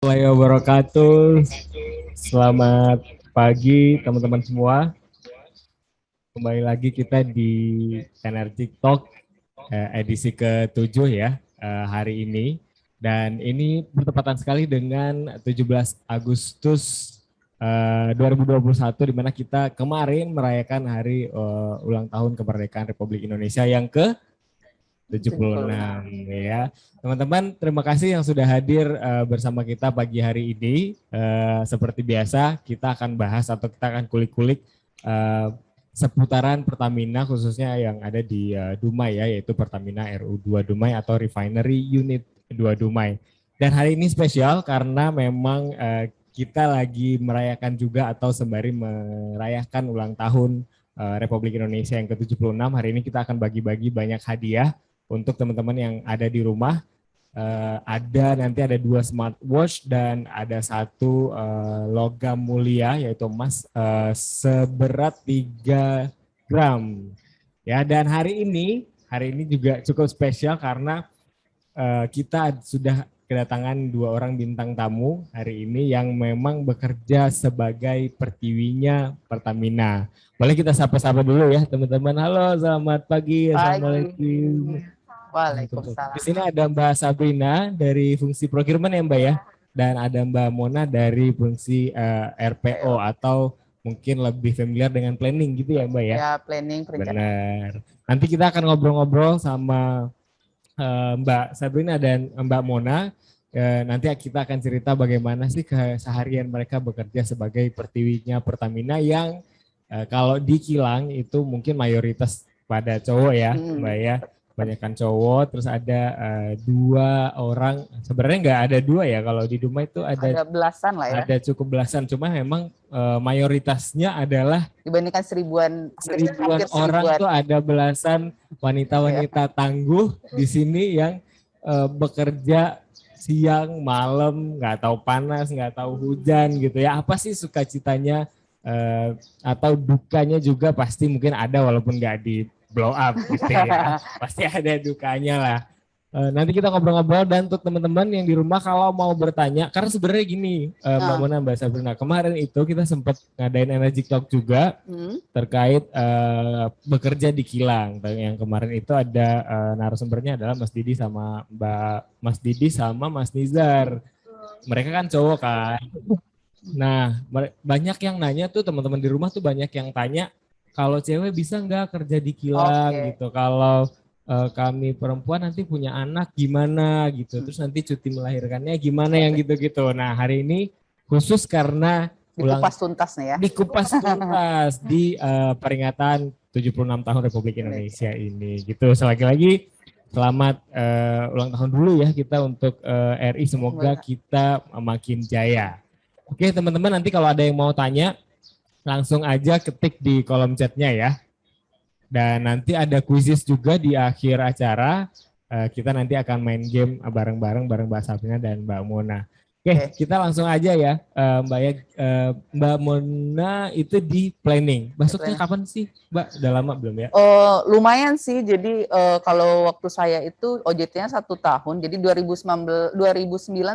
warahmatullahi wabarakatuh. Selamat pagi teman-teman semua. Kembali lagi kita di Energy Talk edisi ke-7 ya hari ini. Dan ini bertepatan sekali dengan 17 Agustus 2021 di mana kita kemarin merayakan hari ulang tahun kemerdekaan Republik Indonesia yang ke 76 ya. Teman-teman, terima kasih yang sudah hadir bersama kita pagi hari ini. Seperti biasa, kita akan bahas atau kita akan kulik-kulik seputaran Pertamina khususnya yang ada di Dumai ya, yaitu Pertamina RU2 Dumai atau Refinery Unit 2 Dumai. Dan hari ini spesial karena memang kita lagi merayakan juga atau sembari merayakan ulang tahun Republik Indonesia yang ke-76. Hari ini kita akan bagi-bagi banyak hadiah untuk teman-teman yang ada di rumah. Nanti ada 2 smartwatch dan ada 1 logam mulia yaitu emas seberat 3 gram. Ya, dan hari ini juga cukup spesial karena kita sudah kedatangan 2 orang bintang tamu hari ini yang memang bekerja sebagai pertiwinya Pertamina. Boleh kita sapa-sapa dulu ya teman-teman. Halo, selamat pagi. Assalamualaikum. Waalaikumsalam. Di sini ada Mbak Sabrina dari fungsi procurement ya Mbak ya, dan ada Mbak Mona dari fungsi RPO atau mungkin lebih familiar dengan planning gitu ya Mbak ya. Ya, planning perencanaan. Benar. Nanti kita akan ngobrol-ngobrol sama Mbak Sabrina dan Mbak Mona. Nanti kita akan cerita bagaimana sih keseharian mereka bekerja sebagai pertiwinya Pertamina yang kalau di kilang itu mungkin mayoritas pada cowok ya Mbak ya. Banyakkan cowok, terus ada 2 orang, sebenarnya nggak ada 2 ya, kalau di Dumai itu ada belasan lah ya. Ada cukup belasan, cuma memang mayoritasnya adalah dibandingkan seribuan orang tuh ada belasan wanita-wanita tangguh di sini yang bekerja siang, malam, nggak tahu panas, nggak tahu hujan gitu ya. Apa sih sukacitanya atau dukanya juga pasti mungkin ada walaupun nggak di blow up gitu ya. Pasti ada dukanya lah. Nanti kita ngobrol-ngobrol dan untuk teman-teman yang di rumah kalau mau bertanya, karena sebenarnya gini Mbak Mona, Mbak Sabrina, kemarin itu kita sempat ngadain Energy Talk juga terkait bekerja di kilang. Yang kemarin itu ada narasumbernya adalah Mas Didi sama Mas Nizar. Mereka kan cowok kan. Nah, banyak yang nanya tuh teman-teman di rumah tuh banyak yang tanya kalau cewek bisa nggak kerja di kilang gitu. Kalau kami perempuan nanti punya anak gimana gitu. Terus nanti cuti melahirkannya gimana yang gitu-gitu. Nah, hari ini khusus karena dikupas tuntas nih ya. Dikupas tuntas di peringatan 76 tahun Republik Indonesia ini gitu. Sekali lagi selamat ulang tahun dulu ya kita untuk RI, semoga kita makin jaya. Oke teman-teman, nanti kalau ada yang mau tanya langsung aja ketik di kolom chatnya ya. Dan nanti ada kuisis juga di akhir acara. Kita nanti akan main game bareng-bareng bareng Mbak Sabrina dan Mbak Mona. Oke, kita langsung aja ya Mbak Mona itu di planning. Masuknya kapan sih Mbak? Udah lama belum ya? Lumayan sih, jadi kalau waktu saya itu OJT-nya 1 tahun, jadi 2009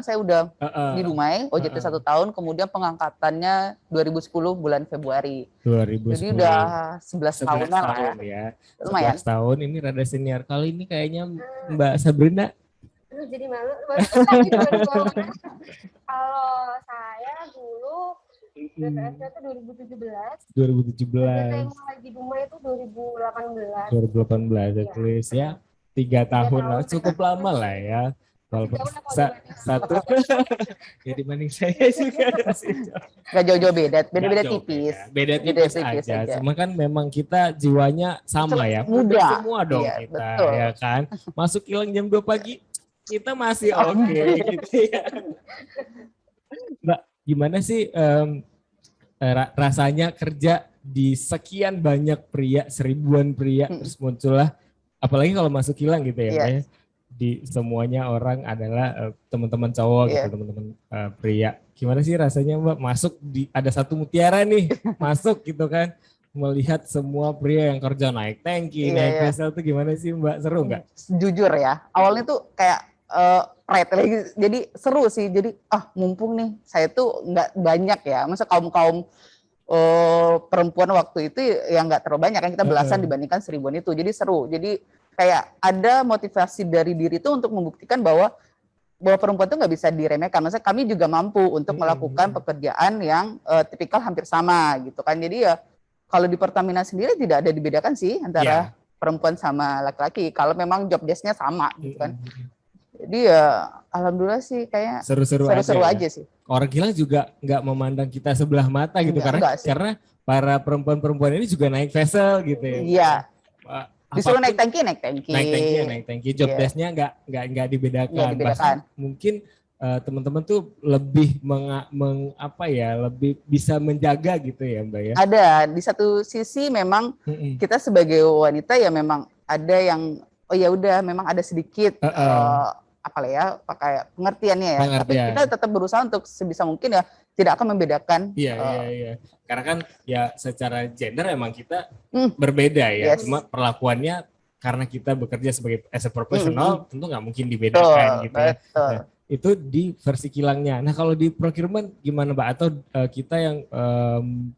saya udah di Dumai, OJT 1 tahun, kemudian pengangkatannya 2010 bulan Februari. 2010. Jadi udah 11 tahunan lah ya. Lumayan. 11 tahun ini rada senior. Kali ini kayaknya Mbak Sabrina. Jadi malu. Kalau saya dulu BPS itu 2017. 2017. Saya di Dumai itu 2018. 2018 at least ya. 3 tahun lah, cukup lama lah ya. Walaupun satu ya dibanding saya juga nggak jauh-jauh beda tipis. Beda tipis aja. Cuma kan memang kita jiwanya sama ya. Muda semua dong iya, kita betul. Ya kan. Masuk kilang jam 2 pagi kita masih oke gitu ya. Mbak, gimana sih rasanya kerja di sekian banyak pria, seribuan pria, terus muncullah, apalagi kalau masuk kilang gitu ya, Mbak ya, di semuanya orang adalah teman-teman cowok gitu, teman-teman pria. Gimana sih rasanya Mbak masuk ada satu mutiara nih, masuk gitu kan, melihat semua pria yang kerja naik tangki, naik vessel tuh gimana sih Mbak, seru nggak? Jujur ya, awalnya tuh kayak pride lagi. Jadi seru sih. Jadi mumpung nih saya tuh nggak banyak ya. Masa kaum perempuan waktu itu yang nggak terlalu banyak kan, kita belasan dibandingkan 1000-an itu. Jadi seru. Jadi kayak ada motivasi dari diri itu untuk membuktikan bahwa perempuan itu nggak bisa diremehkan. Maksudnya kami juga mampu untuk melakukan pekerjaan yang tipikal hampir sama gitu kan. Jadi ya kalau di Pertamina sendiri tidak ada dibedakan sih antara perempuan sama laki-laki. Kalau memang job desk-nya sama gitu kan. Jadi ya alhamdulillah sih kayak seru-seru aja sih. Orang Gilang juga nggak memandang kita sebelah mata gitu, karena para perempuan-perempuan ini juga naik vessel gitu ya. Iya. Disuruh naik tangki. Job desk-nya nggak dibedakan. Bahkan mungkin teman-teman tuh lebih lebih bisa menjaga gitu ya Mbak ya. Ada di satu sisi memang kita sebagai wanita ya memang ada yang ya udah memang ada sedikit pakai pengertiannya ya. Tapi kita tetap berusaha untuk sebisa mungkin ya tidak akan membedakan. Iya. Karena kan ya secara gender emang kita berbeda ya. Cuma perlakuannya karena kita bekerja sebagai as a professional tentu nggak mungkin dibedakan gitu ya. Nah, itu di versi kilangnya. Nah kalau di procurement gimana Mbak? Atau kita yang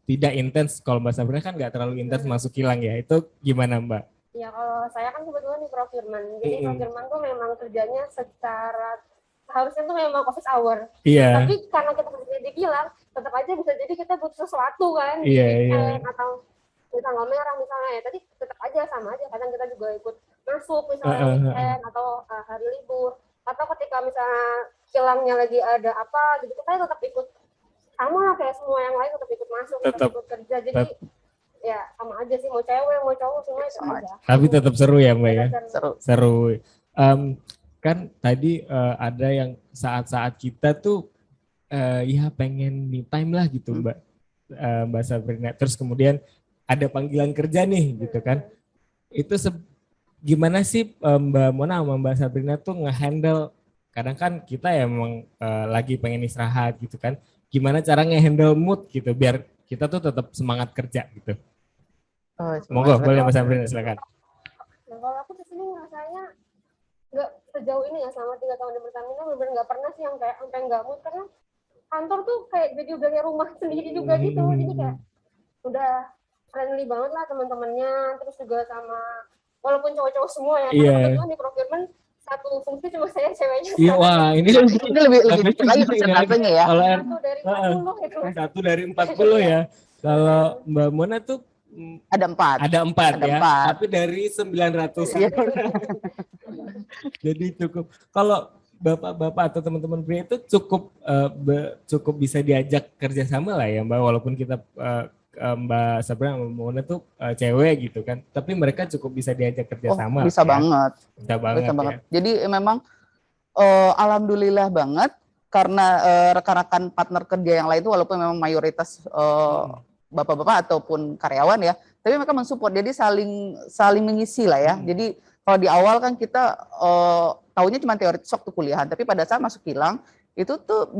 tidak intens, kalau Mbak Sabrina kan nggak terlalu intens masuk kilang ya. Itu gimana Mbak? Ya kalau saya kan kebetulan di procurement. Jadi procurement tuh memang kerjanya secara harusnya tuh memang office hour. Iya. Tapi karena kita kerja di kilang, tetap aja bisa jadi kita butuh sesuatu kan. Iya. Atau tanggal merah misalnya ya. Tadi tetap aja sama aja. Kadang kita juga ikut masuk misalnya weekend atau hari libur. Atau ketika misalnya kilangnya lagi ada apa gitu, kita tetap ikut sama lah kayak semua yang lain, tetap ikut masuk, tetap ikut kerja. Jadi ya sama aja sih, mau cewek mau cowok semua itu aja. Tapi tetap seru ya Mbak ya. Seru. Kan tadi ada yang saat-saat kita tuh ya pengen me time lah gitu Mbak Sabrina. Terus kemudian ada panggilan kerja nih gitu kan. Itu gimana sih Mbak Mona sama Mbak Sabrina tuh nge-handle, kadang kan kita ya memang lagi pengen istirahat gitu kan. Gimana cara nge-handle mood gitu biar kita tuh tetap semangat kerja gitu. Monggo, boleh Mbak Sabrina silakan. Nah, kalau aku di sini rasanya nggak sejauh ini ya selama 3 tahun di Pertamina benar-benar nggak pernah sih yang kayak sampai nggak mood, karena kantor tuh kayak jadi udah kayak rumah sendiri juga gitu. Jadi kayak udah friendly banget lah teman-temannya, terus juga sama walaupun cowok-cowok semua ya. Karena kebetulan di procurement satu fungsi cuma saya ceweknya. Iya, wah ini lebih lagi persentasenya ya. Kalau satu dari 40 ya. Kalau Mbak Mona tuh ada 4 ya. Tapi dari 900. Jadi cukup. Kalau bapak-bapak atau teman-teman pria itu cukup bisa diajak kerjasama lah ya Mbak, walaupun kita Mbak Sabrina Mbak Mona tuh cewek gitu kan, tapi mereka cukup bisa diajak kerjasama. Bisa ya. banget. Bisa banget. Ya. Jadi memang alhamdulillah banget karena rekan-rekan partner kerja yang lain itu walaupun memang mayoritas bapak-bapak ataupun karyawan ya, tapi mereka mensupport, jadi saling mengisi lah ya. Jadi kalau di awal kan kita tahunya cuma teoritis waktu kuliahan, tapi pada saat masuk kilang itu tuh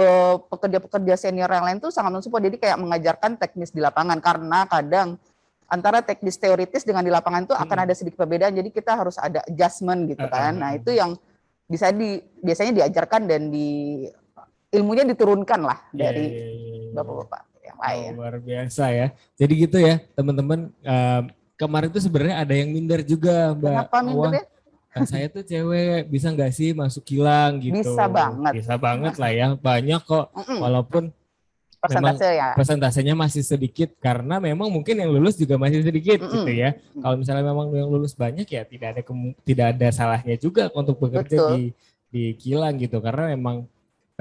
pekerja-pekerja senior yang lain tuh sangat mensupport, jadi kayak mengajarkan teknis di lapangan, karena kadang antara teknis teoritis dengan di lapangan itu akan ada sedikit perbedaan, jadi kita harus ada adjustment gitu kan. Nah itu yang biasanya diajarkan dan ilmunya diturunkan lah dari bapak-bapak yang lain. Luar biasa ya. Jadi gitu ya teman-teman. Kemarin tuh sebenarnya ada yang minder juga Mbak. Kenapa mindernya? Saya tuh cewek, bisa nggak sih masuk kilang gitu? Bisa banget. Bisa banget lah ya. Banyak kok. Walaupun persentasenya masih sedikit karena memang mungkin yang lulus juga masih sedikit gitu ya. Kalau misalnya memang yang lulus banyak ya tidak ada salahnya juga untuk bekerja di kilang gitu, karena memang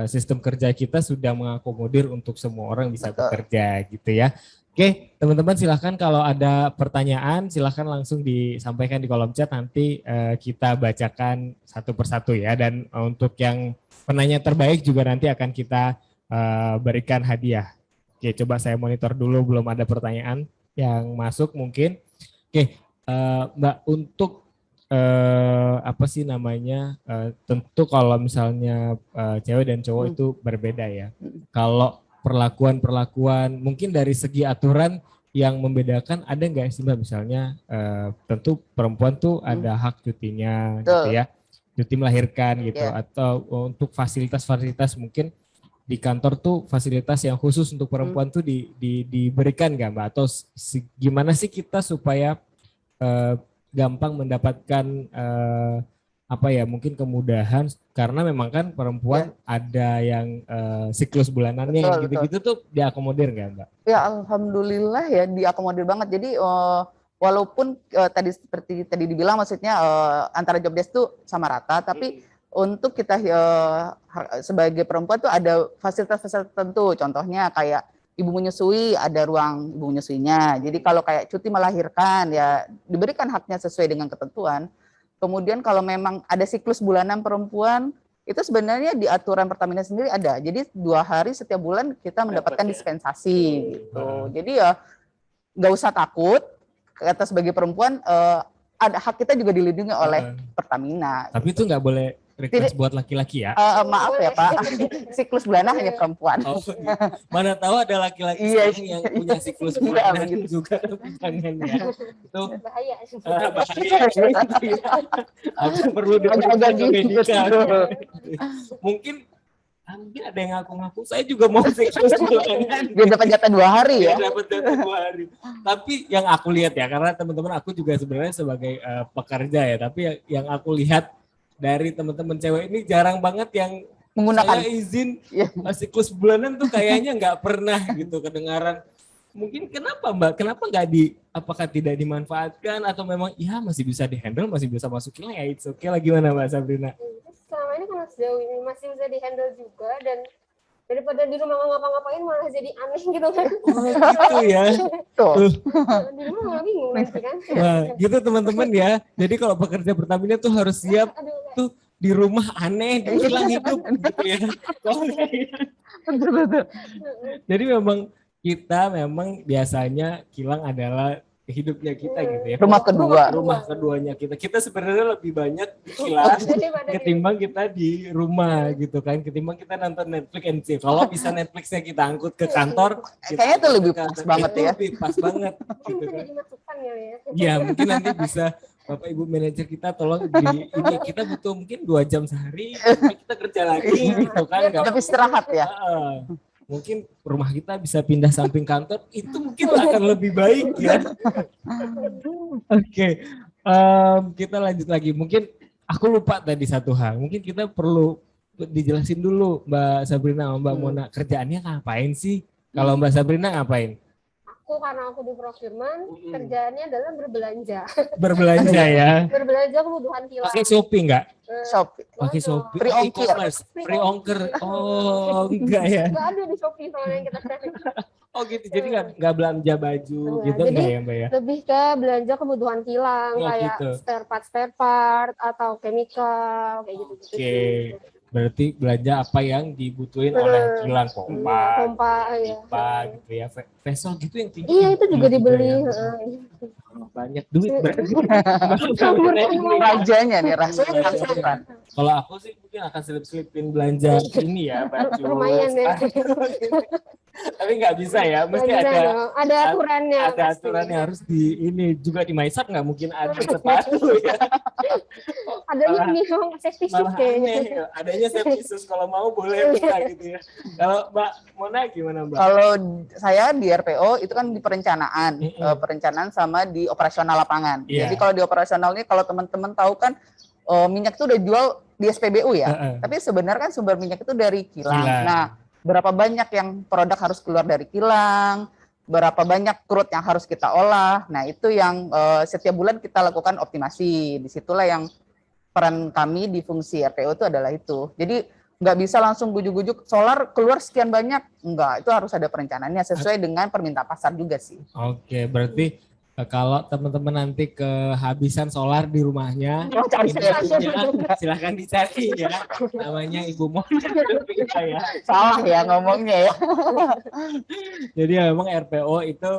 sistem kerja kita sudah mengakomodir untuk semua orang bisa bekerja gitu ya. Oke, teman-teman silahkan kalau ada pertanyaan silahkan langsung disampaikan di kolom chat, nanti kita bacakan satu persatu ya. Dan untuk yang penanya terbaik juga nanti akan kita berikan hadiah. Oke, coba saya monitor dulu, belum ada pertanyaan yang masuk mungkin. Oke, Mbak, untuk tentu kalau misalnya cewek dan cowok itu berbeda ya. Kalau perlakuan mungkin dari segi aturan yang membedakan ada nggak sih Mbak, misalnya tentu perempuan tuh ada hak cutinya gitu ya. cuti melahirkan gitu, Yeah. atau untuk fasilitas-fasilitas mungkin di kantor tuh fasilitas yang khusus untuk perempuan tuh diberikan nggak Mbak? Atau gimana sih kita supaya gampang mendapatkan apa ya, mungkin kemudahan, karena memang kan perempuan ada yang siklus bulanannya yang Betul, gitu-gitu tuh diakomodir nggak Mbak? Ya alhamdulillah ya diakomodir banget. Jadi walaupun tadi seperti tadi dibilang, maksudnya antara job desk tuh sama rata, tapi untuk kita sebagai perempuan tuh ada fasilitas-fasilitas tertentu. Contohnya kayak ibu menyusui, ada ruang ibu menyusuinya. Jadi kalau kayak cuti melahirkan ya diberikan haknya sesuai dengan ketentuan. Kemudian kalau memang ada siklus bulanan perempuan, itu sebenarnya di aturan Pertamina sendiri ada. Jadi 2 hari setiap bulan kita mendapatkan dispensasi gitu. Jadi ya nggak usah takut. Kita sebagai perempuan ada hak kita juga dilindungi oleh Pertamina. Tapi itu nggak boleh request buat laki-laki ya? Maaf ya Pak, siklus bulanan hanya perempuan. Oh, mana tahu ada laki-laki yang punya siklus bulanan juga, jangan ya. Itu bahaya. Aku perlu diperiksa ke medika. Mungkin ada yang ngaku-ngaku saya juga mau siklus bulanan. Dia dapat jatah 2 hari ya. Dapat jatah 2 hari. Tapi yang aku lihat ya, karena teman-teman aku juga sebenarnya sebagai pekerja ya, tapi yang aku lihat dari teman-teman cewek ini jarang banget yang menggunakan saya izin siklus bulanan tuh kayaknya nggak pernah gitu kedengaran. Mungkin kenapa Mbak? Kenapa nggak apakah tidak dimanfaatkan atau memang ya masih bisa dihandle, masih bisa masukin ya it's okay lah, gimana Mbak Sabrina? Selama ini karena sejauh ini masih bisa dihandle juga, dan daripada di rumah nggak ngapa-ngapain malah jadi aneh gitu kan. Gitu ya. Tuh. Di rumah malah bingung nanti kan. Nah, gitu teman-teman ya. Jadi kalau pekerja Pertamina tuh harus siap tuh di rumah aneh, diulang hidup gitu ya. Betul. Jadi kita memang biasanya kilang adalah hidupnya kita gitu ya. Rumah keduanya kita sebenarnya lebih banyak di kilang ketimbang kita di rumah gitu kan, ketimbang kita nonton Netflix and chill. Kalau bisa Netflixnya kita angkut ke kantor, kayaknya itu lebih pas banget ya. Lebih pas banget gitu kan. Jadi masukan ya. Ya mungkin nanti bisa Bapak Ibu manajer kita tolong ini kita butuh mungkin 2 jam sehari, kita kerja lagi gitu kan. Tapi istirahat ya. Mungkin rumah kita bisa pindah samping kantor, itu mungkin akan lebih baik ya. Oke, kita lanjut lagi. Mungkin aku lupa tadi satu hal. Mungkin kita perlu dijelasin dulu Mbak Sabrina sama Mbak Mona, kerjaannya ngapain sih? Kalau Mbak Sabrina ngapain? Karena aku di procurement, kerjaannya adalah berbelanja. Berbelanja ya. Berbelanja kebutuhan kilang. Pakai Shopee enggak? Shopee. Pakai Shopee. Free ongkir. Free ongkir. Oh, enggak ya. Enggak ada di Shopee soalnya yang kita cari. Oh gitu. Jadi enggak belanja baju gitu enggak ya, Mbak ya? Lebih ke belanja kebutuhan kilang, kayak gitu. spare part atau chemical kayak gitu. Oke. Berarti belanja apa yang dibutuhin oleh kilang, pompa ya. gitu ya, vessel gitu yang tinggi. Iya, itu juga dibeli. Ya. Banyak duit berarti. Rajanya nih, rasanya. Kalau aku sih mungkin akan selip-selipin belanja ini ya, baju. Lumayan ya. Tapi nggak bisa ya, mesti ada aturannya. Ada aturannya, harus ini juga di MySap nggak mungkin ada sepatu ya. Adanya nih safety shoes kayaknya. Adanya safety shoes, kalau mau boleh bisa gitu ya. Kalau Mbak Mona gimana Mbak? Kalau saya di RPO itu kan di perencanaan sama di operasional lapangan. Jadi kalau di operasional ini, kalau teman-teman tahu kan minyak itu udah jual di SPBU ya. Tapi sebenarnya kan sumber minyak itu dari kilang. Nah, berapa banyak yang produk harus keluar dari kilang, berapa banyak crude yang harus kita olah. Nah, itu yang setiap bulan kita lakukan optimasi. Disitulah yang peran kami di fungsi RPO itu adalah itu. Jadi nggak bisa langsung gujuk-gujuk solar keluar sekian banyak. Enggak, itu harus ada perencanaannya sesuai dengan permintaan pasar juga sih. Oke, berarti kalau teman-teman nanti kehabisan solar di rumahnya, silahkan dicari ya. Namanya Ibu Mona ya. Salah ya ngomongnya ya. Jadi memang RPO itu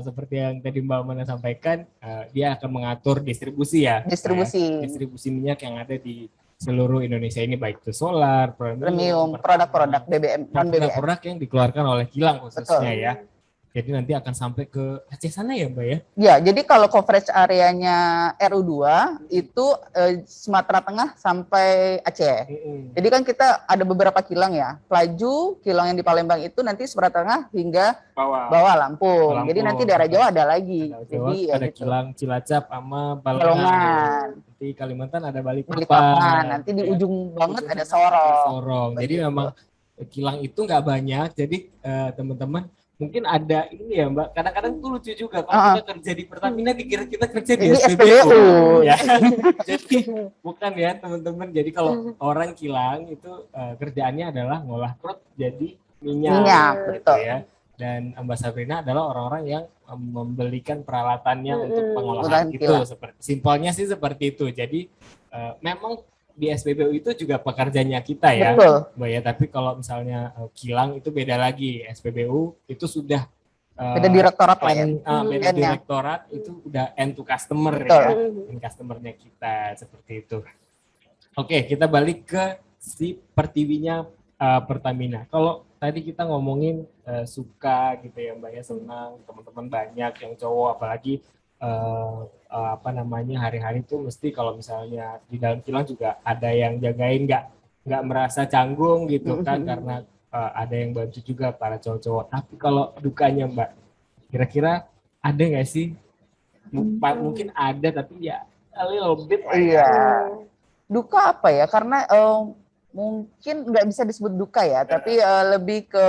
seperti yang tadi Mbak Mona sampaikan, dia akan mengatur distribusi ya. Distribusi minyak yang ada di seluruh Indonesia ini, baik itu solar, premium, produk-produk BBM, produk yang dikeluarkan oleh kilang khususnya ya. Jadi nanti akan sampai ke Aceh sana ya Mbak ya? Ya, jadi kalau coverage areanya RU2 itu Sumatera Tengah sampai Aceh. Jadi kan kita ada beberapa kilang ya. Pelaju, kilang yang di Palembang itu nanti Sumatera Tengah hingga bawah Lampung. Jadi nanti daerah Jawa ada lagi. Jawa, Jadi ya ada gitu. kilang Cilacap sama Balongan. Nanti Kalimantan ada Balikpapan. Nanti di ujung banget ada Sorong. Jadi memang kilang itu nggak banyak. Jadi teman-teman mungkin ada ini ya Mbak, kadang-kadang tuh lucu juga kalau kita kerja di Pertamina dikira kita kerja di SPBU ya. Jadi bukan ya teman-teman, jadi kalau orang kilang itu kerjaannya adalah ngolah crude jadi minyak gitu ya. Dan Mbak Sabrina adalah orang-orang yang membelikan peralatannya untuk pengolahan itu. Simpelnya sih seperti itu. Jadi memang di SPBU itu juga pekerjaannya kita ya, Mbak ya. Tapi kalau misalnya kilang itu beda lagi. SPBU itu sudah beda direktorat lain. Beda direktorat itu udah end to customer ya, end customernya kita seperti itu. Oke, kita balik ke si Pertiwinya Pertamina. Kalau tadi kita ngomongin suka gitu ya Mbak ya, senang teman-teman banyak yang cowok, apalagi hari-hari itu mesti kalau misalnya di dalam kilang juga ada yang jagain, nggak merasa canggung gitu kan, karena ada yang bantu juga para cowok-cowok. Tapi kalau dukanya Mbak, kira-kira ada nggak sih? Mungkin ada tapi ya a little bit lah ya. Duka apa ya? Karena mungkin nggak bisa disebut duka ya, tapi lebih ke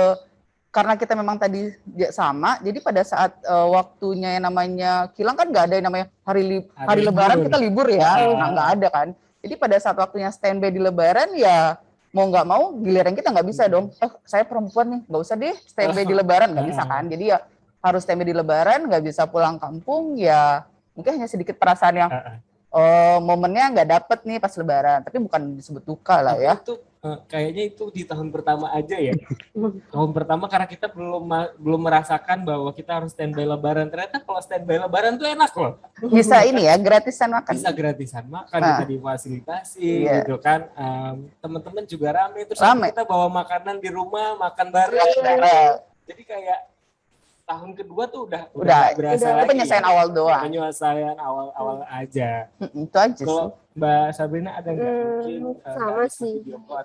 karena kita memang tadi sama, jadi pada saat waktunya yang namanya kilang kan nggak ada yang namanya hari Lebaran kita libur ya, nggak ada kan. Jadi pada saat waktunya standby di Lebaran ya mau nggak mau giliran kita nggak bisa dong. Saya perempuan nih, nggak usah deh standby di Lebaran, nggak bisa kan. Jadi ya harus standby di Lebaran, nggak bisa pulang kampung ya. Mungkin hanya sedikit perasaan yang momennya nggak dapet nih pas Lebaran, tapi bukan disebut duka lah ya. Itu kayaknya itu di tahun pertama aja ya. Tahun pertama karena kita belum merasakan bahwa kita harus standby Lebaran. Ternyata kalau standby Lebaran tuh enak loh. Bisa ini ya, gratisan makan. Bisa gratisan makan, kita difasilitasi gitu kan. Teman-teman juga rame, terus kita bawa makanan di rumah, makan bareng. Jadi kayak tahun kedua tuh udah berasa lagi. Penyelesaian awal doang. Penyelesaian awal aja. Itu aja kalau sih. Mbak Sabrina ada nggak mungkin sama sih jumpa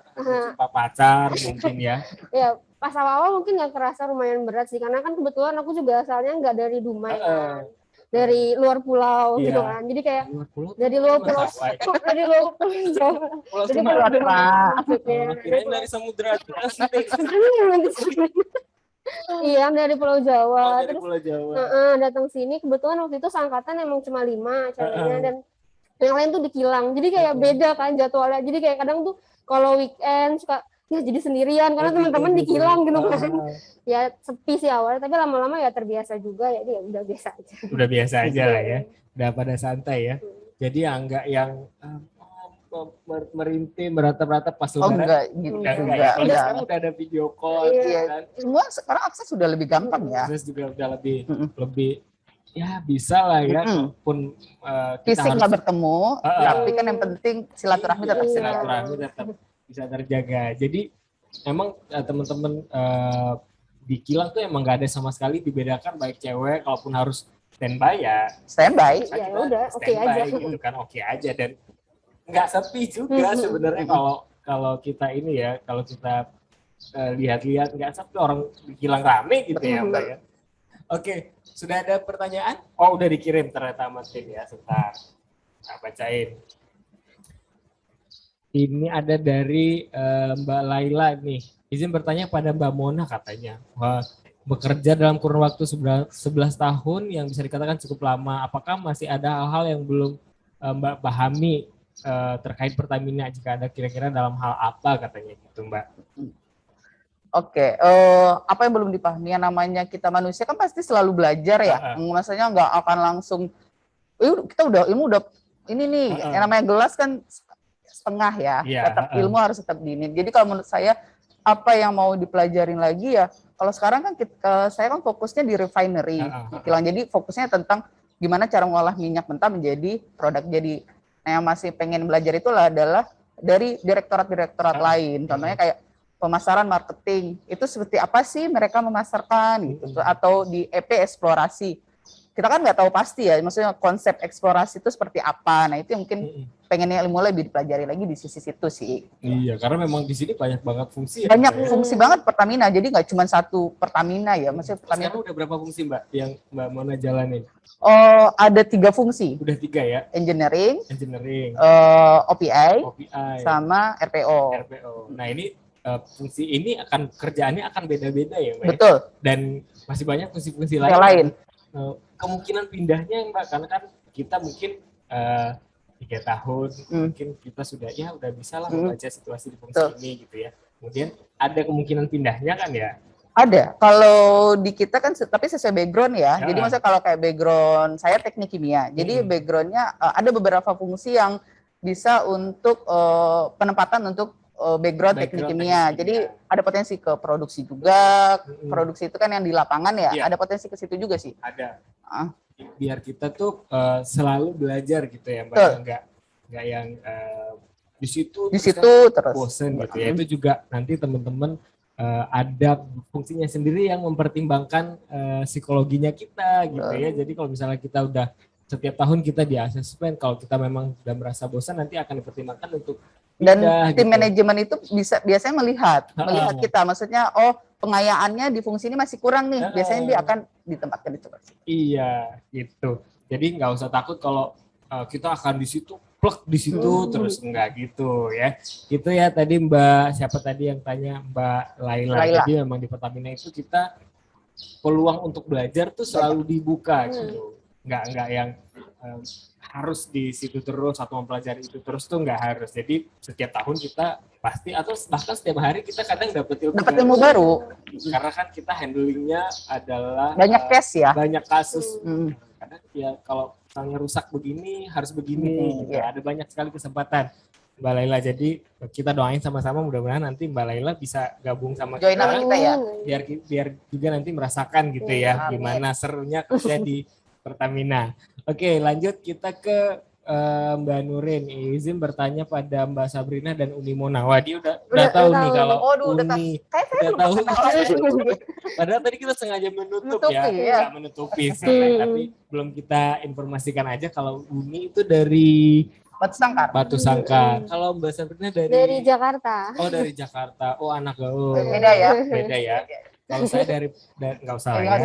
pacar mungkin ya? Ya pas awal mungkin nggak kerasa, lumayan berat sih karena kan kebetulan aku juga asalnya nggak dari Dumai kan, dari luar pulau gitu kan, jadi kayak dari luar pulau dari samudra. Iya dari Pulau Jawa. Dari Pulau Jawa. Datang sini kebetulan waktu itu seangkatan emang cuma 5 ceweknya dan yang lain tuh di kilang. Jadi kayak beda kan jadwalnya. Jadi kayak kadang tuh kalau weekend suka ya jadi sendirian karena teman-teman di kilang gitu kan. Ya sepi sih awalnya, tapi lama-lama ya terbiasa juga, ya dia udah biasa aja. Udah biasa aja lah ya. Udah pada santai ya. Jadi ya enggak yang merintih beratap-ratap pas Lebaran. Enggak gitu. Sekarang udah ada video call kan. Semua sekarang akses sudah lebih gampang ya. Akses juga udah lebih ya bisa lah ya, walaupun kita fisik nggak bertemu, tapi kan yang penting silaturahmi tetap bisa terjaga. Jadi emang teman-teman di kilang tuh emang nggak ada sama sekali dibedakan baik cewek, kalaupun harus standby ya udah oke aja gitu kan, oke aja, dan nggak sepi juga sebenarnya kalau kita ini ya, kalau kita lihat-lihat nggak sepi, orang di kilang rame gitu ya Mbak ya. Oke, sudah ada pertanyaan? Oh, udah dikirim ternyata sama tim ya, sebentar. Nah, bacain. Ini ada dari Mbak Laila nih. Izin bertanya pada Mbak Mona katanya. Wah, bekerja dalam kurun waktu 11 tahun yang bisa dikatakan cukup lama. Apakah masih ada hal-hal yang belum Mbak pahami terkait Pertamina, jika ada kira-kira dalam hal apa katanya gitu Mbak? Oke, apa yang belum dipahami? Yang namanya kita manusia kan pasti selalu belajar ya. Maksudnya nggak akan langsung, kita udah ini nih, yang namanya gelas kan setengah ya. Tetap ilmu harus tetap dini. Jadi kalau menurut saya apa yang mau dipelajarin lagi ya? Kalau sekarang kan saya kan fokusnya di refinery, kilang. Jadi fokusnya tentang gimana cara mengolah minyak mentah menjadi produk jadi. Nah, yang masih pengen belajar itulah adalah dari direktorat-direktorat lain. Contohnya kayak pemasaran marketing. Itu seperti apa sih mereka memasarkan gitu, atau di EP eksplorasi. Kita kan nggak tahu pasti ya, maksudnya konsep eksplorasi itu seperti apa. Nah itu yang mungkin pengennya mulai lebih dipelajari lagi di sisi situ sih. Iya, karena memang di sini banyak banget fungsi ya. Banyak fungsi banget Pertamina, jadi nggak cuma satu Pertamina ya. Maksudnya Pertamina. Sekarang udah berapa fungsi Mbak yang Mbak Mona jalanin? Oh, ada 3 fungsi. Udah 3 ya? Engineering, OPI, sama RPO. Nah ini fungsi ini kerjaannya akan beda-beda ya Mbak? Betul. Dan masih banyak fungsi-fungsi yang lain. Kemungkinan pindahnya Mbak, karena kan kita mungkin 3 tahun, mungkin kita sudah bisa lah membaca situasi di fungsi ini gitu ya. Kemudian ada kemungkinan pindahnya kan ya? Ada. Kalau di kita kan tapi sesuai background ya. Jadi maksudnya kalau kayak background saya teknik kimia. Jadi backgroundnya ada beberapa fungsi yang bisa untuk penempatan untuk background teknik kimia. Jadi ada potensi ke produksi juga. Produksi itu kan yang di lapangan ya. Ada potensi ke situ juga sih. Ada. Biar kita tuh selalu belajar gitu ya Mbak. Enggak yang di situ terus bosen gitu ya. Itu juga nanti teman-teman ada fungsinya sendiri yang mempertimbangkan psikologinya kita gitu ya. Jadi kalau misalnya kita udah setiap tahun kita di asesmen, kalau kita memang sudah merasa bosan nanti akan dipertimbangkan untuk dan tim manajemen itu biasanya melihat kita, maksudnya pengayaannya di fungsi ini masih kurang nih, biasanya dia akan ditempatkan di situ. Iya gitu. Jadi nggak usah takut kalau kita akan di situ plek di situ terus, enggak gitu ya. Gitu ya tadi Mbak, siapa tadi yang tanya, Mbak Laila. Jadi memang di Pertamina itu kita peluang untuk belajar tuh selalu dibuka gitu. Enggak yang harus di situ terus atau mempelajari itu terus tuh enggak harus. Jadi setiap tahun kita pasti atau bahkan setiap hari kita kadang dapat ilmu baru. Karena kan kita handlingnya adalah banyak case ya. Banyak kasus. Kadang ya kalau misalnya rusak begini harus begini gitu. Ada banyak sekali kesempatan Mbak Laila. Jadi kita doain sama-sama mudah-mudahan nanti Mbak Laila bisa gabung sama kita ya. Biar juga nanti merasakan gitu ya gimana serunya kerja di Pertamina. Oke, lanjut kita ke Mbak Nurin. Izin bertanya pada Mbak Sabrina dan Uni Mona. Wah, dia udah tahu nih kalau Uni udah tahu. Padahal tadi kita sengaja menutup ya. Nggak menutupi sih, tapi belum kita informasikan aja kalau Uni itu dari Batu Sangkar. Kalau Mbak Sabrina dari Jakarta. Oh, dari Jakarta. Oh, anak gaul. Beda ya. Beda ya. Kalau saya dari nggak usah ya.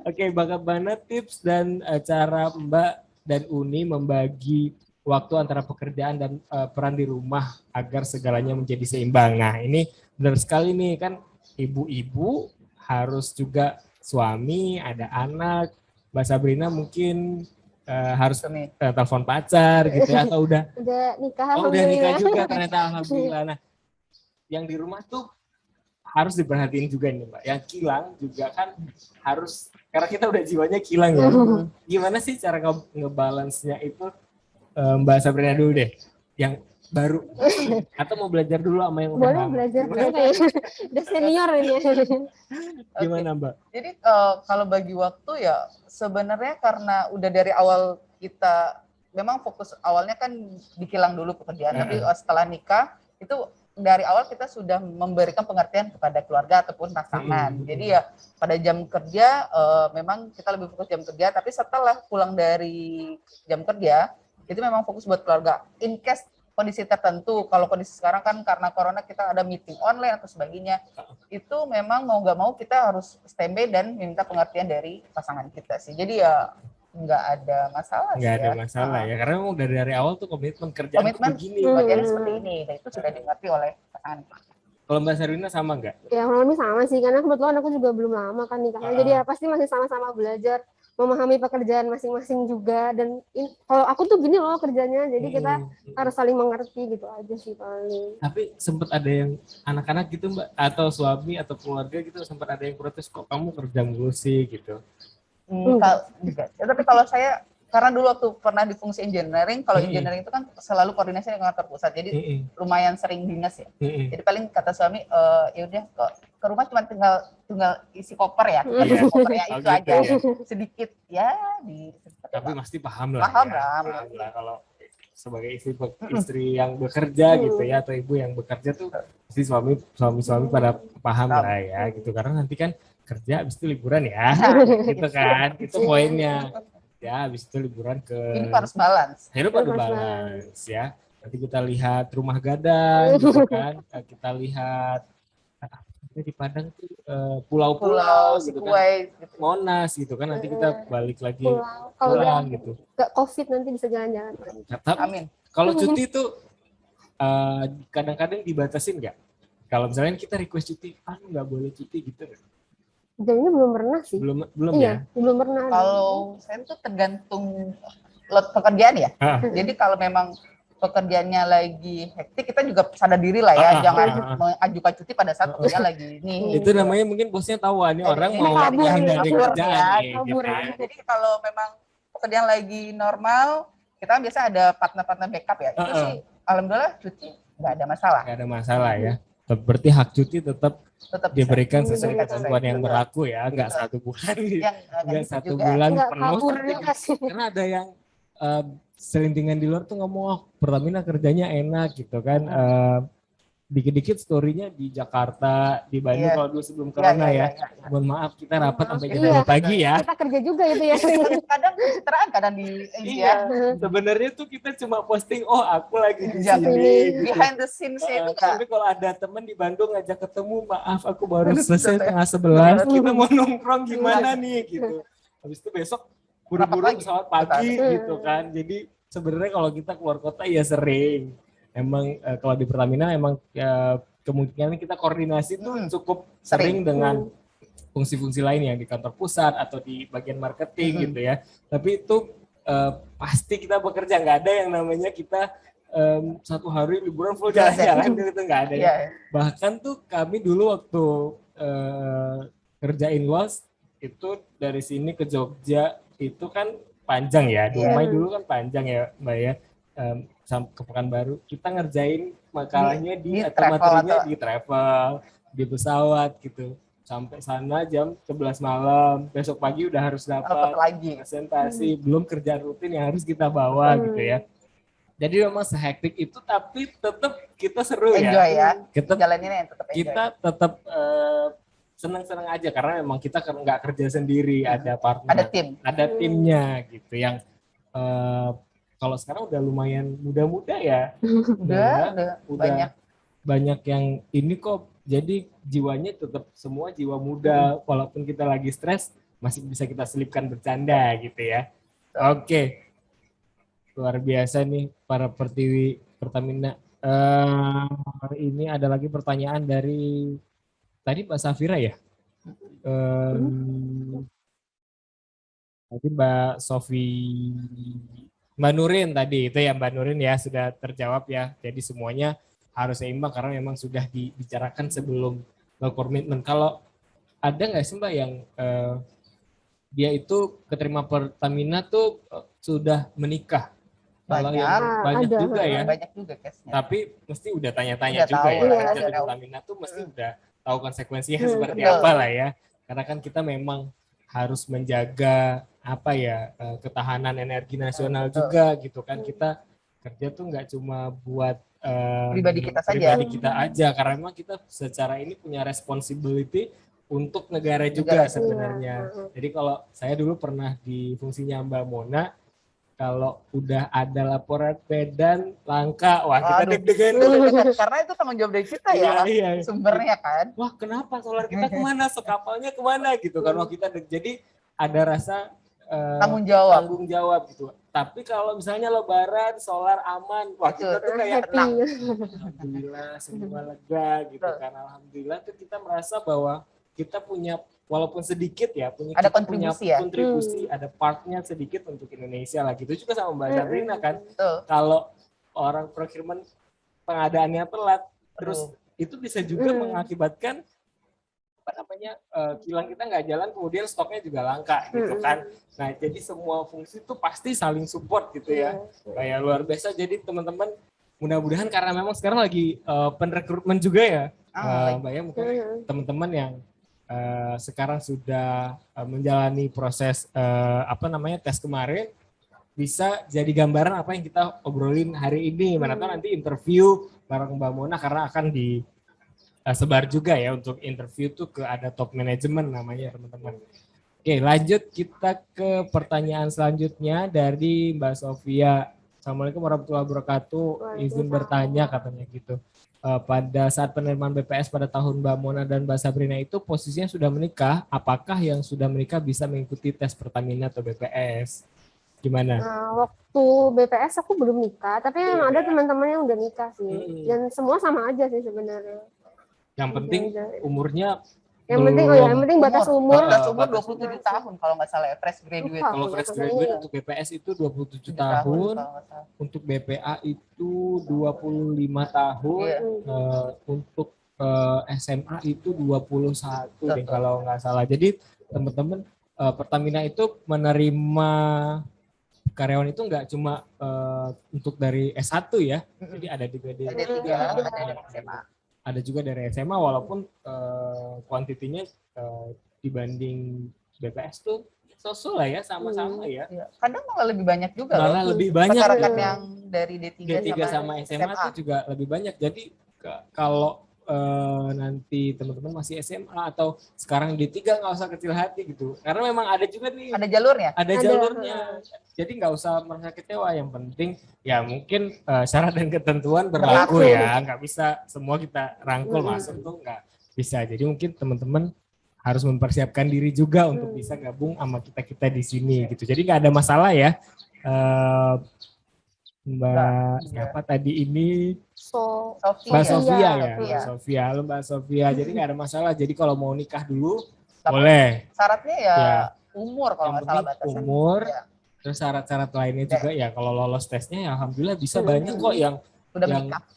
Oke, bagaimana tips dan cara Mbak dan Uni membagi waktu antara pekerjaan dan peran di rumah agar segalanya menjadi seimbang. Nah, ini benar sekali nih, kan ibu-ibu harus juga suami, ada anak. Mbak Sabrina mungkin harus telepon pacar gitu ya, atau udah nikah. Udah nikah juga ternyata, alhamdulillah. Nah, yang di rumah tuh harus diperhatiin juga nih Mbak. Yang kilang juga kan harus, karena kita udah jiwanya kilang ya. Gimana sih cara ngebalance-nya itu? Mbak Sabrina dulu deh, yang baru. Atau mau belajar dulu sama yang udah lama? Boleh belajar dulu, udah senior ini. Gimana Mbak? Jadi kalau bagi waktu ya sebenarnya karena udah dari awal kita memang fokus awalnya kan di kilang dulu pekerjaan, tapi setelah nikah itu dari awal kita sudah memberikan pengertian kepada keluarga ataupun pasangan. Jadi ya pada jam kerja memang kita lebih fokus jam kerja, tapi setelah pulang dari jam kerja itu memang fokus buat keluarga. In case kondisi tertentu, kalau kondisi sekarang kan karena corona kita ada meeting online atau sebagainya, itu memang mau nggak mau kita harus standby dan minta pengertian dari pasangan kita sih. Jadi ya nggak ada masalah. Nggak ada masalah ya, karena memang dari awal tuh komitmen kerjaan begini, bagian seperti ini, dan itu sudah dimengerti oleh pasangan. Kalau Mbak Sabrina sama nggak? Ya kurang lebih sama sih, karena kebetulan aku juga belum lama kan nikahnya, jadi ya pasti masih sama-sama belajar, memahami pekerjaan masing-masing juga, dan kalau aku tuh gini loh kerjanya, jadi kita harus saling mengerti gitu aja sih paling. Tapi sempat ada yang anak-anak gitu Mbak, atau suami atau keluarga gitu sempat ada yang protes, kok kamu kerja mulu sih gitu? Tapi kalau saya karena dulu waktu pernah di fungsi engineering, kalau engineering itu kan selalu koordinasi dengan kantor pusat, jadi lumayan sering dinas ya. Jadi paling kata suami, ya udah ke rumah cuma tinggal isi koper ya, kopernya itu aja, sedikit ya. Tapi pasti paham lah. Paham lah kalau sebagai istri yang bekerja gitu ya, atau ibu yang bekerja tuh pasti suami pada paham lah ya gitu, karena nanti kan kerja habis itu liburan ya gitu kan, itu poinnya ya, habis itu liburan ke hidup harus balance, ya. Nanti kita lihat Rumah Gadang gitu kan, kita lihat di Padang tuh pulau-pulau gitu kan, Monas gitu kan, nanti kita balik lagi pulang gitu. Gak COVID nanti bisa jalan-jalan. Amin. Kalau cuti tuh kadang-kadang dibatasin nggak? Kalau misalnya kita request cuti, nggak boleh cuti gitu. Jadinya belum pernah sih. Belum iya, ya? Belum pernah. Kalau saya tuh tergantung pekerjaan ya. Jadi kalau memang pekerjaannya lagi hektik, kita juga sadar diri lah ya, jangan mengajukan cuti pada saat pekerjaan lagi nih. Itu namanya mungkin bosnya tahu nih orang mau dari kerjaan. Kabur. Jadi kalau memang pekerjaan lagi normal, kita biasa ada partner-partner backup ya. Itu sih alhamdulillah cuti nggak ada masalah. Nggak ada masalah ya. Berarti hak cuti tetap diberikan sesuai ketentuan yang berlaku ya, nggak 1 bulan, nggak 1 bulan penuh. Karena ada yang selintingan di luar tuh ngomong, Pertamina kerjanya enak gitu kan, dikit-dikit story-nya di Jakarta, di Bandung kalau dulu sebelum corona ya. Mohon maaf kita rapat sampai jam 2 pagi ya. Kita kerja juga itu ya. Kadang pencitraan, kadang di iya. Sebenarnya tuh kita cuma posting, aku lagi di sini. Behind the scenes itu kan. Tapi kalau ada teman di Bandung ngajak ketemu, maaf aku baru selesai 10:30, kita mau nongkrong gimana nih gitu. Habis itu besok buru-buru pesawat pagi gitu kan. Jadi sebenarnya kalau kita keluar kota ya sering. Emang kalau di Pertamina emang kemungkinan kita koordinasi tuh cukup sering dengan fungsi-fungsi lain yang di kantor pusat atau di bagian marketing gitu ya. Tapi itu pasti kita bekerja, nggak ada yang namanya kita 1 hari liburan full jalan-jalan gitu, nggak ada ya. Bahkan tuh kami dulu waktu kerjain Lost itu dari sini ke Jogja itu kan panjang ya, Dumai dulu kan panjang ya Mbak ya. Ke Pekanbaru kita ngerjain makalahnya di atau materinya di travel, di pesawat gitu, sampai sana jam 11 malam, besok pagi udah harus dapat presentasi, belum kerjaan rutin yang harus kita bawa gitu ya. Jadi memang sehektik itu, tapi tetap kita seru ya. Kita tetap senang-senang aja karena memang kita nggak kerja sendiri, ada partner, ada timnya gitu yang kalau sekarang udah lumayan muda-muda ya. Udah banyak yang ini kok. Jadi jiwanya tetap semua jiwa muda. Walaupun kita lagi stres, masih bisa kita selipkan bercanda gitu ya. Oke. Luar biasa nih para Pertiwi Pertamina. Ini ada lagi pertanyaan dari tadi Mbak Safira ya. Tadi Mbak Sofi, Mbak Nurin tadi itu ya, Mbak Nurin ya sudah terjawab ya. Jadi semuanya harus seimbang karena memang sudah dibicarakan sebelum komitmen. Kalau ada nggak sih Mbak yang dia itu keterima Pertamina tuh sudah menikah? Kalau yang banyak juga ya. Banyak juga case-nya. Tapi mesti udah tanya-tanya juga ya. Kerja di Pertamina tuh mesti udah tahu konsekuensinya seperti apa lah ya. Karena kan kita memang harus menjaga ketahanan energi nasional juga gitu kan. Kita kerja tuh nggak cuma buat pribadi kita aja, karena memang kita secara ini punya responsibility untuk negara juga sebenarnya. Jadi kalau saya dulu pernah di fungsinya Mbak Mona, kalau udah ada laporan medan langka, wah kita deg-degan karena itu tanggung jawab dari kita ya, sumbernya kan. Wah kenapa solar kita kemana, sekapalnya kemana gitu kan. Wah kita jadi ada rasa tanggung jawab gitu. Tapi kalau misalnya lebaran solar aman, wah kita tuh kayak tenang. Alhamdulillah semua lega gitu kan. Alhamdulillah tuh kita merasa bahwa kita punya walaupun sedikit ya, punya kontribusi, ada partnya sedikit untuk Indonesia lah gitu. Juga sama Mbak Sabrina kan. Kalau orang procurement pengadaannya telat, terus itu bisa juga mengakibatkan kilang kita nggak jalan, kemudian stoknya juga langka gitu kan. Nah jadi semua fungsi itu pasti saling support gitu ya, kayak luar biasa. Jadi teman-teman mudah-mudahan, karena memang sekarang lagi penrekrutmen juga ya Mbak ya, mungkin teman-teman yang sekarang sudah menjalani proses tes kemarin, bisa jadi gambaran apa yang kita obrolin hari ini. Mana tahu nanti interview bareng Mbak Mona karena akan disebar juga ya untuk interview tuh ke ada top management namanya teman-teman. Oke, lanjut kita ke pertanyaan selanjutnya dari Mbak Sofia. Assalamualaikum warahmatullahi wabarakatuh. Izin bertanya katanya gitu. Pada saat penerimaan BPS pada tahun Mbak Mona dan Mbak Sabrina itu posisinya sudah menikah. Apakah yang sudah menikah bisa mengikuti tes Pertamina atau BPS? Gimana? Waktu BPS aku belum nikah, tapi yang ada teman-teman yang udah nikah sih. Dan semua sama aja sih sebenarnya. Yang penting umurnya yang penting batas umur 27 tahun kalau nggak salah ya, fresh graduate. Kalau fresh graduate untuk BPS itu 27 tahun, untuk BPA itu 25 tahun, untuk SMA itu 21 deh kalau nggak salah. Jadi teman-teman Pertamina itu menerima karyawan itu nggak cuma untuk dari S1 ya, jadi ada juga dari SMA. Ada juga dari SMA walaupun kuantitinya dibanding BPS tuh so-so lah ya, sama-sama ya. Kadang malah lebih banyak juga malah lebih banyak masyarakat yang dari D3 sama SMA itu juga lebih banyak. Jadi kalau nanti teman-teman masih SMA atau sekarang D3 nggak usah kecil hati gitu. Karena memang ada juga nih. Ada jalurnya? Ada jalurnya. Jadi nggak usah merasa kecewa. Yang penting ya mungkin syarat dan ketentuan berlaku ya. Nggak bisa semua kita rangkul masuk tuh nggak bisa. Jadi mungkin teman-teman harus mempersiapkan diri juga untuk bisa gabung sama kita-kita di sini gitu. Jadi nggak ada masalah ya. Mbak siapa tadi ini? Mbak Sofia ya, Mbak Sofia. Halo Mbak Sofia. Jadi nggak ada masalah. Jadi kalau mau nikah dulu boleh. Syaratnya ya umur kalau nggak salah batasnya. Umur. Terus syarat-syarat lainnya juga ya kalau lolos tesnya ya alhamdulillah bisa banyak kok yang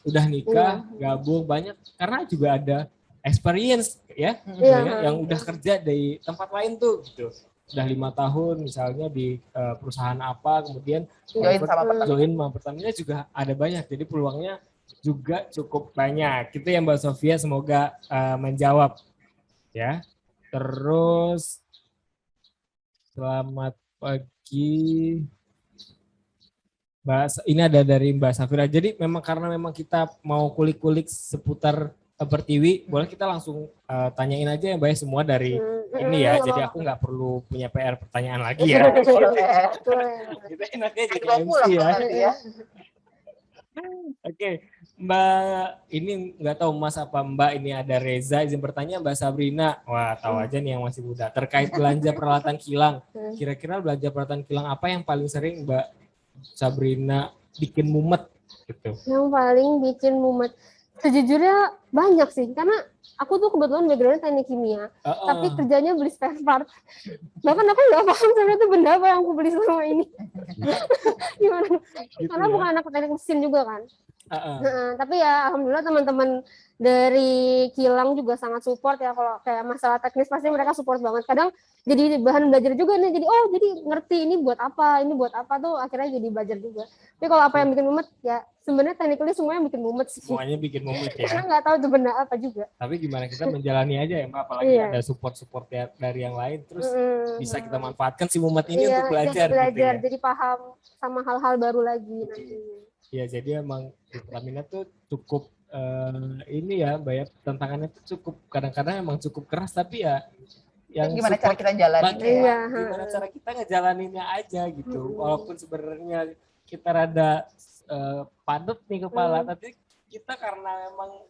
udah nikah, gabung banyak karena juga ada experience ya, yang udah kerja di tempat lain tuh gitu. Udah 5 tahun misalnya di perusahaan apa, kemudian join sama Pertamina juga ada banyak, jadi peluangnya juga cukup banyak. Itu yang Mbak Sofia semoga menjawab ya. Terus selamat pagi Mbak, ini ada dari Mbak Safira. Jadi karena memang kita mau kulik-kulik seputar Pertiwi, boleh kita langsung tanyain aja ya Mbak ya, semua dari ini ya, jadi aku nggak perlu punya PR pertanyaan lagi ya. Kita enaknya jadi MC ya. Oke, Mbak, ini nggak tahu Mas apa Mbak, ini ada Reza izin bertanya Mbak Sabrina. Wah, tahu aja nih yang masih muda. Terkait belanja peralatan kilang, kira-kira belanja peralatan kilang apa yang paling sering Mbak Sabrina bikin mumet gitu? Yang paling bikin mumet, sejujurnya banyak sih, karena aku tuh kebetulan background-nya teknik kimia, tapi kerjanya beli spare part. Bahkan aku nggak paham sebenarnya itu benda apa yang aku beli selama ini. Gimana? Gitu karena bukan anak teknik mesin juga kan. Tapi ya alhamdulillah teman-teman dari kilang juga sangat support ya, kalau kayak masalah teknis pasti mereka support banget. Kadang jadi bahan belajar juga nih, jadi ngerti ini buat apa tuh akhirnya jadi belajar juga. Tapi kalau apa yang bikin mumet ya sebenarnya technically semuanya bikin mumet sih. Semuanya bikin mumet ya. Karena nggak tahu itu benda apa juga. Tapi gimana kita menjalani aja ya Mbak, apalagi ada support dari yang lain, terus bisa kita manfaatkan si mumet ini untuk belajar. Gitu ya. Jadi paham sama hal-hal baru lagi nantinya. Ya jadi emang Pertamina tuh cukup ini ya Mbak ya, tantangannya tuh cukup kadang-kadang emang cukup keras, tapi ya yang gimana cara kita jalanin gimana cara kita ngejalaninnya aja gitu. Walaupun sebenarnya kita rada padat nih kepala, tapi kita karena memang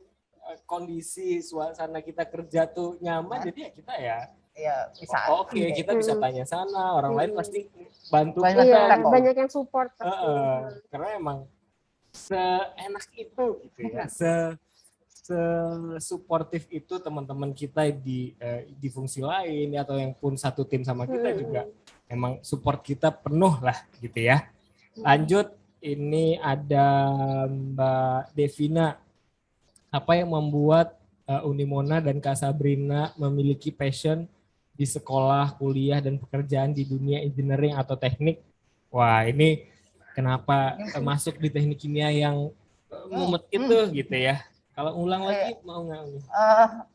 kondisi suasana kita kerja tuh nyaman, jadi ya kita bisa. Kita bisa tanya sana, orang lain pasti bantu kita. Banyak yang support. Karena emang seenak itu gitu ya, se-supportive itu teman-teman kita di fungsi lain atau yang pun satu tim sama kita juga emang support kita penuh lah gitu ya. Lanjut, ini ada Mbak Devina. Apa yang membuat Unimona dan Kak Sabrina memiliki passion di sekolah, kuliah, dan pekerjaan di dunia engineering atau teknik? Wah, ini kenapa masuk di teknik kimia yang mumet itu gitu ya? Kalau ulang lagi mau nggak?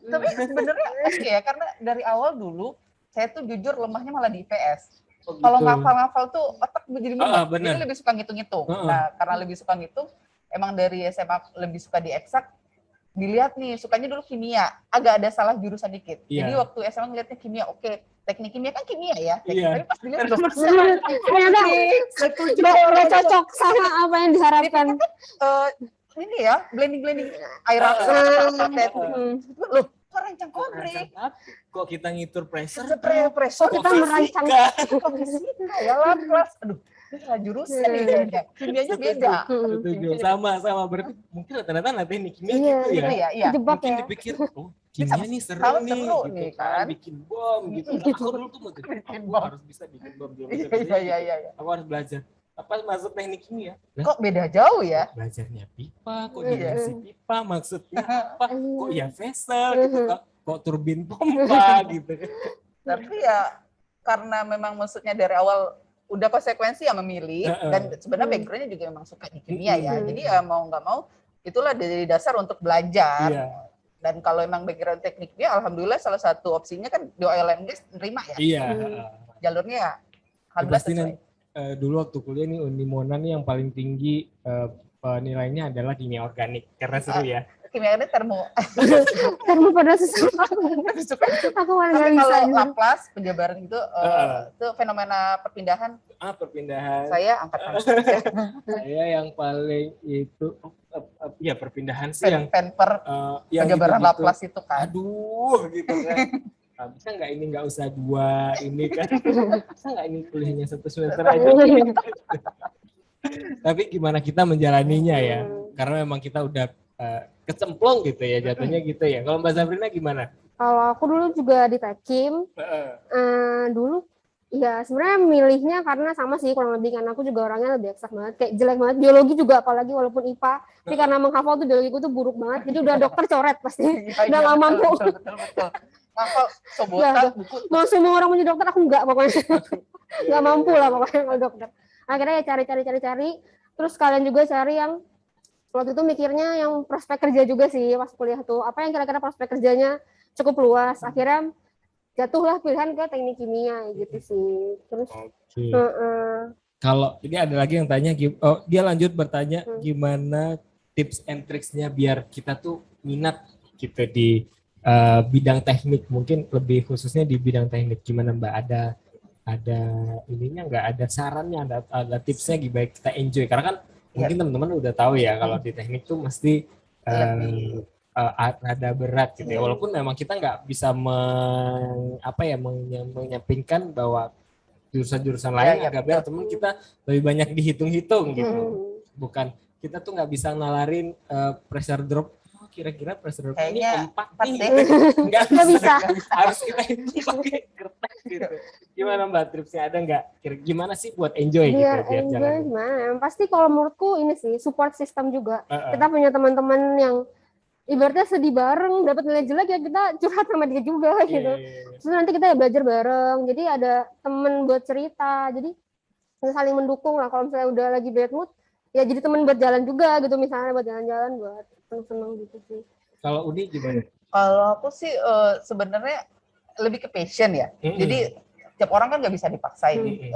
Tapi sebenarnya ya, karena dari awal dulu saya tuh jujur lemahnya malah di IPS. Oh, Kalau gitu. ngafal-ngafal tuh otak jadi mumet. bener. Jadi lebih suka ngitung-ngitung. Nah, karena lebih suka ngitung, emang dari SMA lebih suka di eksak, dilihat nih, sukanya dulu kimia, agak ada salah jurusan dikit. Iya. Jadi waktu SMA ngeliatnya kimia, oke, teknik kimia kan kimia ya. Iya. Tapi pas dilihat ternyata nggak cocok sama apa yang diharapkan. Ini ya, blending air loh, kok rancang konflik? Kok kita ngitur pressure? Pressure Kita merancang kok fisika ya Laplace. Aduh, ini salah jurusan nih kayaknya. Kimianya beda. Setuju. Sama berarti mungkin rata-rata lah teknik kimia Iya, gitu ya. Iya. Kejebak Mungkin ya. dipikir, oh kimia nih seru nih, gitu kan, bikin bom gitu. Aku dulu tuh mau jadi, aku harus bisa bikin bom dulu. Iya. Aku harus belajar. Apa masuk teknik kimia? Kok beda jauh ya? Kok belajarnya pipa, kok dimensi pipa, maksudnya apa? Kok ya vessel gitu, kok turbin pompa gitu. Tapi ya karena memang maksudnya dari awal udah konsekuensi yang memilih dan sebenarnya backgroundnya juga memang suka di kimia ya. Jadi ya mau nggak mau itulah dari dasar untuk belajar. Iya. Dan kalau emang background tekniknya, alhamdulillah salah satu opsinya kan di oil and gas nerima ya. Iya. Jalurnya ya, alhamdulillah Pasti sesuai. Dulu waktu kuliah nih Unimona nih yang paling tinggi nilainya adalah kimia organik karena seru ya. Kimia ini termo pada susah. Aku nggak tapi bisa. kalau Laplace penjabaran itu fenomena perpindahan Perpindahan. saya angkat tangan. Saya yang paling itu ya perpindahan sih yang Penjabaran gitu-gitu. Laplace itu kan. Aduh gitu kan. Bisa nggak ini nggak usah 2 ini kan? Bisa nggak ini kuliahnya 1 semester aja? Tapi gimana kita menjalaninya ya? Karena memang kita udah kecemplung gitu ya jatuhnya gitu ya. Kalau Mbak Sabrina gimana? Kalau aku dulu juga di Tekim, dulu ya sebenarnya milihnya karena sama sih kurang lebih, karena aku juga orangnya lebih eksak banget, kayak jelek banget biologi juga, apalagi walaupun IPA, tapi karena menghafal tuh biologiku tuh buruk banget, jadi udah dokter coret pasti, udah nggak mampu. Betul. Ngapal sobotan buku. Mau semua orang menjadi dokter, aku nggak pokoknya, nggak mampu lah pokoknya kalau dokter. Akhirnya ya cari, terus kalian juga cari yang waktu itu mikirnya yang prospek kerja juga sih pas kuliah tuh, apa yang kira-kira prospek kerjanya cukup luas. Akhirnya jatuhlah pilihan ke teknik kimia gitu sih. Terus kalau ini ada lagi yang tanya, dia lanjut bertanya gimana tips and tricksnya biar kita tuh minat gitu di bidang teknik, mungkin lebih khususnya di bidang teknik. Gimana Mbak, ada ininya nggak, ada sarannya, ada tipsnya gimana kita enjoy, karena kan mungkin teman-teman udah tahu ya kalau di teknik tuh mesti ada berat gitu ya, walaupun memang kita nggak bisa menyampingkan bahwa jurusan-jurusan lain agak berat, teman kita lebih banyak dihitung-hitung gitu. Bukan, kita tuh nggak bisa nalarin pressure drop, kira-kira pressure drop ini 4 nih. Nggak bisa. Harus kita hitung pakai kertas gitu. Gimana Mbak tripsnya, ada nggak? Gimana sih buat enjoy gitu? Biar enjoy gimana? Pasti kalau menurutku ini sih support system juga. Kita punya teman-teman yang ibaratnya sedih bareng, dapat nilai jelek ya kita curhat sama dia juga gitu. Terus nanti kita ya belajar bareng. Jadi ada teman buat cerita. Jadi saling mendukung lah. Kalau misalnya udah lagi bad mood, ya jadi teman buat jalan juga gitu, misalnya buat jalan-jalan, buat seneng gitu sih. Kalau Uni gimana? Kalau aku sih sebenarnya lebih ke passion ya. Jadi tiap orang kan nggak bisa dipaksain.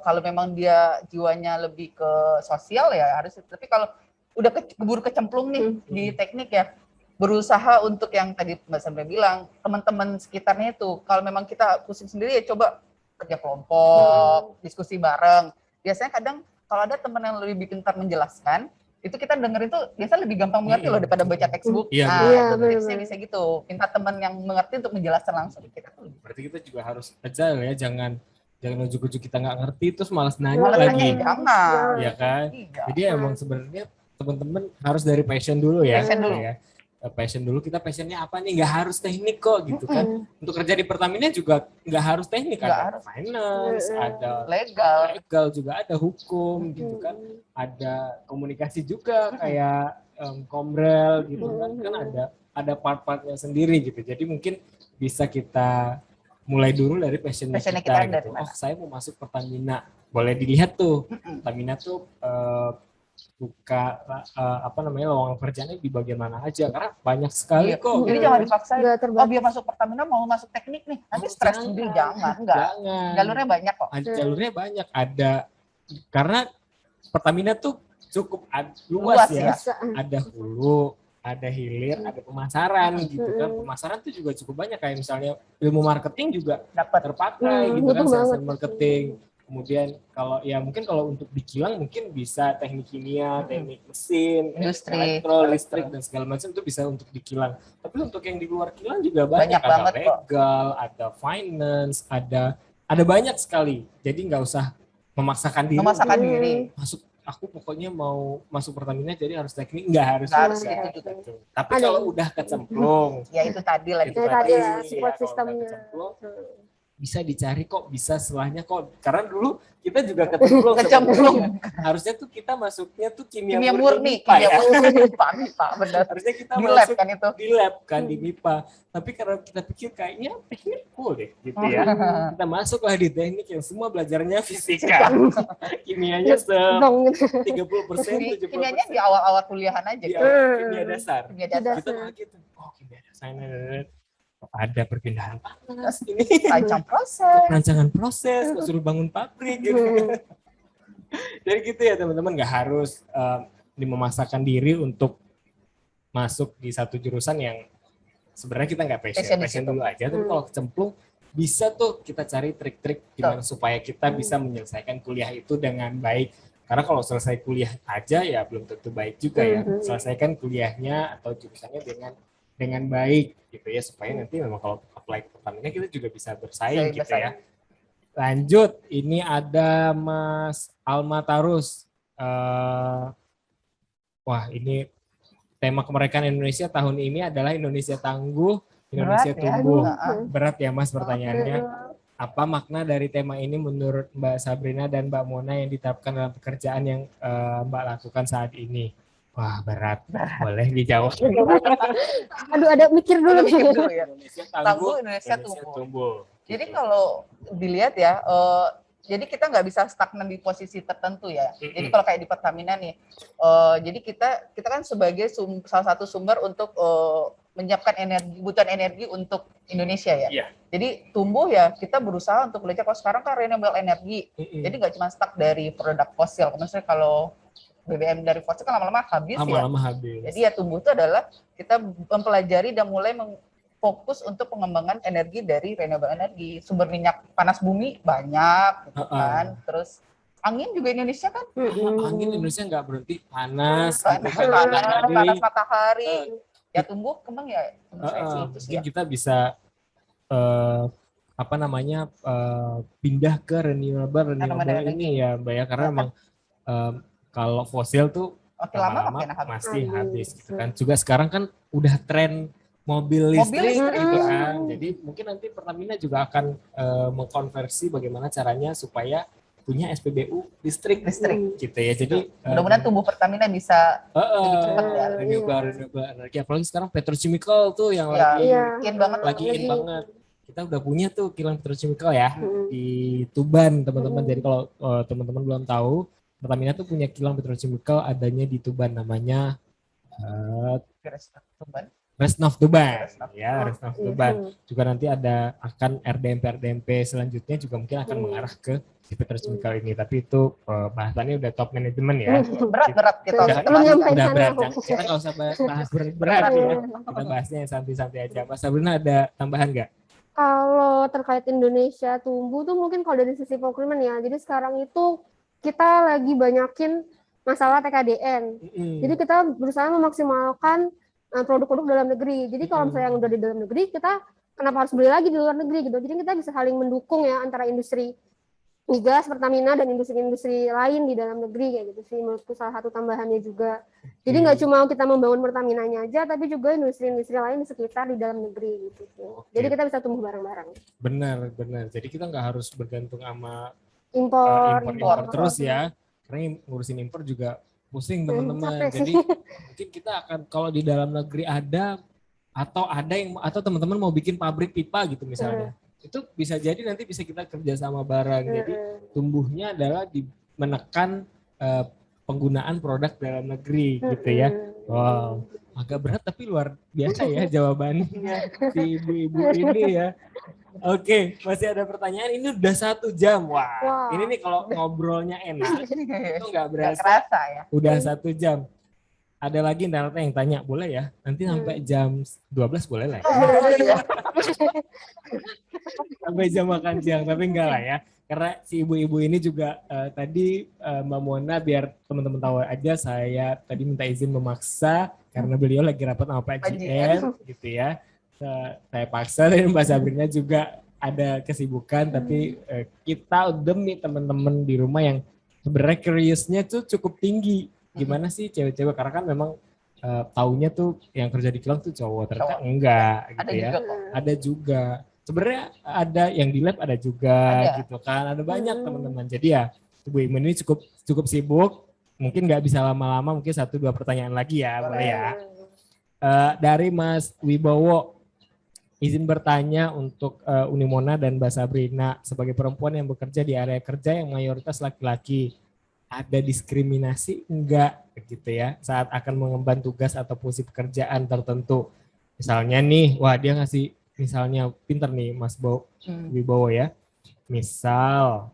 Kalau memang dia jiwanya lebih ke sosial ya harus. Tapi kalau udah keburu kecemplung nih di teknik ya, berusaha untuk yang tadi Mbak Sampai bilang, teman-teman sekitarnya itu, kalau memang kita pusing sendiri ya coba kerja kelompok, diskusi bareng. Biasanya kadang kalau ada teman yang lebih pintar menjelaskan, itu kita dengerin tuh biasa lebih gampang mengerti loh daripada baca textbook. Tipsnya bisa gitu, minta teman yang mengerti untuk menjelaskan langsung kita. Berarti kita juga harus agile ya, jangan ujuk-ujuk kita nggak ngerti terus malas nanya lagi. Jangan. Ya kan? Jadi emang sebenarnya teman-teman harus dari passion dulu ya. Passion dulu, kita passionnya apa nih, nggak harus teknik kok gitu kan. Untuk kerja di Pertamina juga nggak harus teknik, ada finance, ada legal juga, ada hukum gitu kan, ada komunikasi juga kayak komrel gitu kan ada part-partnya sendiri gitu. Jadi mungkin bisa kita mulai dulu dari passionnya kita gitu. Oh, saya mau masuk Pertamina, boleh dilihat tuh Pertamina tuh buka lowongan kerjanya di bagian mana aja, karena banyak sekali Iya. kok. Jadi gitu jangan kan. dipaksain. Nggak Oh terbatas. biar masuk Pertamina mau masuk teknik nih, nanti stres Jangan. sendiri, enggak. Jangan. Jalurnya banyak kok. Jalurnya banyak, ada karena Pertamina tuh cukup luas ya. Ada hulu, ada hilir, ada pemasaran gitu kan. Pemasaran tuh juga cukup banyak, kayak misalnya ilmu marketing juga Dapat. terpakai gitu kan, Butuh sales banget. and marketing. Kemudian kalau ya mungkin kalau untuk di kilang mungkin bisa teknik kimia, teknik mesin, Industri, elektro, listrik dan segala macam itu bisa untuk di kilang. Tapi untuk yang di luar kilang juga banyak, Banyak ada banget kok. legal, ada finance, ada banyak sekali. Jadi nggak usah memaksakan diri. Memaksakan diri. Aku pokoknya mau masuk Pertamina jadi harus teknik, nggak harus gitu juga. Tapi kalau udah kecemplung, ya itu tadi lah. Itu tadi lah, kalau support udah sistemnya. kecemplung, bisa dicari kok, bisa setelahnya kok. Karena dulu kita juga kecemplung. Harusnya tuh kita masuknya tuh kimia murni, Pak, benar. Harusnya kita di masuk lab kan itu. Di lab kan di MIPA. Tapi karena kita pikir kayaknya teknik cool deh gitu ya. Kita masuklah di teknik yang semua belajarnya fisika. Kimianya 30%, 70%. Kimianya di awal-awal kuliahan aja. Kimia dasar. Kita malah gitu. Oh, kimia dasar. Ada perpindahan panas ini, perancangan proses, suruh bangun pabrik gitu. Jadi gitu ya teman-teman, nggak harus memaksakan diri untuk masuk di satu jurusan yang sebenarnya kita nggak passion dulu aja. Tapi kalau kecemplung bisa tuh kita cari trik-trik gimana supaya kita bisa menyelesaikan kuliah itu dengan baik. Karena kalau selesai kuliah aja ya belum tentu baik juga ya. Selesaikan kuliahnya atau jurusannya dengan baik gitu ya, supaya nanti memang kalau apply ke Pertamina kita juga bisa bersaing gitu ya. Lanjut, ini ada Mas Alma Tarus. Wah, ini tema kemerdekaan Indonesia tahun ini adalah Indonesia Tangguh, Indonesia Tumbuh. Berat ya Mas pertanyaannya. Apa makna dari tema ini menurut Mbak Sabrina dan Mbak Mona yang diterapkan dalam pekerjaan yang Mbak lakukan saat ini? Wah, berat. Boleh dijawab. Aduh, ada mikir dulu ya. Indonesia Tangguh, Indonesia Tumbuh. Jadi kalau dilihat ya, jadi kita nggak bisa stagnan di posisi tertentu ya. Jadi kalau kayak di Pertamina nih, jadi kita kan sebagai salah satu sumber untuk menyiapkan kebutuhan energi untuk Indonesia ya. Jadi tumbuh ya, kita berusaha untuk belajar. Kalau sekarang kan renewable energi, jadi nggak cuma stuck dari produk fosil. Misalnya kalau BBM dari fosil kan lama-lama habis. Jadi ya tumbuh itu adalah kita mempelajari dan mulai fokus untuk pengembangan energi dari renewable energi. Sumber minyak panas bumi banyak gitu kan. Terus angin juga Indonesia kan. Angin Indonesia nggak berhenti panas. Panas matahari. Ya tumbuh kembang ya. Mungkin kita bisa pindah ke renewable ini ya Mbak ya, karena memang kalau fosil tuh lama-lama pasti habis gitu kan. Juga sekarang kan udah tren mobil listrik gitu kan. Jadi mungkin nanti Pertamina juga akan mengkonversi bagaimana caranya supaya punya SPBU listrik gitu ya. Jadi mudah-mudahan tumbuh Pertamina bisa lebih cepat ya. Renewable energi, apalagi sekarang petrochemical tuh yang lagi in banget. Kita udah punya tuh kilang petrochemical ya di Tuban teman-teman. Jadi kalau teman-teman belum tahu, Pertamina tuh punya kilang petrochemical adanya di Tuban, namanya Resnov Tuban. Resnov Tuban. Juga nanti akan RDMP selanjutnya juga mungkin akan mengarah ke petrochemical ini. Tapi itu bahasannya udah top manajemen ya. Berat kita udah berat. Kita nggak usah bahas berat ya. Kita bahasnya yang santai-santai aja. Mas Sabrina ada tambahan nggak? Kalau terkait Indonesia tumbuh tuh mungkin kalau dari sisi procurement ya. Jadi sekarang itu kita lagi banyakin masalah TKDN. Jadi kita berusaha memaksimalkan produk-produk dalam negeri. Jadi kalau misalnya yang udah di dalam negeri, kita kenapa harus beli lagi di luar negeri gitu. Jadi kita bisa saling mendukung ya antara industri migas, Pertamina, dan industri-industri lain di dalam negeri kayak gitu sih. Menurutku salah satu tambahannya juga. Jadi nggak cuma kita membangun Pertaminanya aja, tapi juga industri-industri lain di sekitar di dalam negeri gitu. Jadi kita bisa tumbuh bareng-bareng. Benar. Jadi kita nggak harus bergantung sama impor terus ya, karena ngurusin impor juga pusing teman-teman. Jadi mungkin kita akan kalau di dalam negeri ada atau teman-teman mau bikin pabrik pipa gitu misalnya, itu bisa jadi nanti bisa kita kerja sama bareng. Jadi tumbuhnya adalah di menekan penggunaan produk dalam negeri gitu ya. Wow, agak berat tapi luar biasa ya jawabannya si ibu-ibu ini ya. Oke, masih ada pertanyaan. Ini udah 1 jam. Wah, ini nih kalau ngobrolnya enak, itu nggak berasa. Kerasa ya. Udah 1 jam. Ada lagi Nalta yang tanya, boleh ya? Nanti sampai jam 12 boleh lah ya? Sampai jam makan siang, tapi enggak lah ya. Karena si ibu-ibu ini juga tadi Mbak Mona biar teman-teman tahu aja, saya tadi minta izin memaksa karena beliau lagi rapat sama Pak JN gitu ya. Saya paksa dan Mbak Sabrina juga ada kesibukan, tapi kita demi teman-teman di rumah yang sebenarnya curious-nya tuh cukup tinggi. Gimana sih cewek-cewek, karena kan memang taunya tuh yang kerja di kilang tuh cowok, ternyata enggak gitu ada ya. juga kok. Ada juga. Sebenarnya ada yang di lab ada juga gitu kan. Ada banyak teman-teman. Jadi ya Ibu Imin ini cukup sibuk. Mungkin nggak bisa lama-lama, mungkin 1-2 pertanyaan lagi ya, boleh ya. Dari Mas Wibowo, izin bertanya untuk Unimona dan Mbak Sabrina, sebagai perempuan yang bekerja di area kerja yang mayoritas laki-laki, ada diskriminasi enggak gitu ya saat akan mengemban tugas atau fungsi pekerjaan tertentu? Misalnya nih, wah dia ngasih misalnya pinter nih Mas Wibowo ya. Misal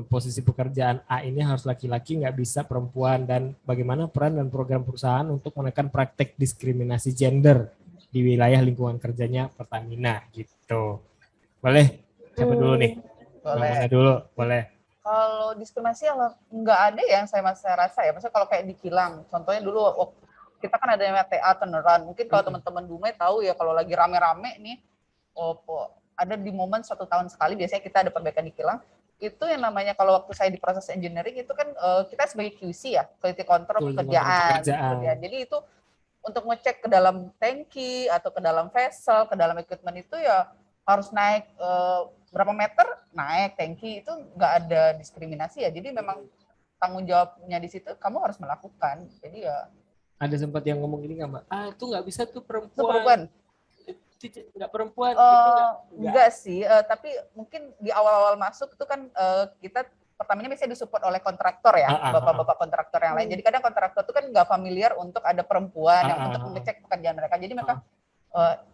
posisi pekerjaan A ini harus laki-laki, nggak bisa perempuan, dan bagaimana peran dan program perusahaan untuk menekan praktek diskriminasi gender di wilayah lingkungan kerjanya Pertamina gitu. Boleh? Siapa dulu nih? Boleh. Mana dulu? Boleh. Kalau diskriminasi nggak ada yang saya rasa ya. Maksudnya kalau kayak di kilang, contohnya dulu kita kan ada namanya TA turnaround. Mungkin kalau teman-teman Dumai tahu ya, kalau lagi rame-rame nih, ada di momen 1 tahun sekali, biasanya kita ada perbaikan di kilang. Itu yang namanya kalau waktu saya di proses engineering itu kan kita sebagai QC ya, quality control pekerjaan. Jadi itu untuk ngecek ke dalam tangki atau ke dalam vessel, ke dalam equipment itu ya harus naik berapa meter naik tangki, itu nggak ada diskriminasi ya. Jadi memang tanggung jawabnya di situ kamu harus melakukan. Jadi ya. Ada sempat yang ngomong gini nggak Mbak? Itu nggak bisa tuh perempuan. Itu perempuan. Nggak perempuan. Enggak sih, tapi mungkin di awal-awal masuk itu kan kita Pertamina biasanya disupport oleh kontraktor ya, bapak-bapak kontraktor yang lain. Jadi kadang kontraktor itu kan nggak familiar untuk ada perempuan yang untuk mengecek pekerjaan mereka. Jadi mereka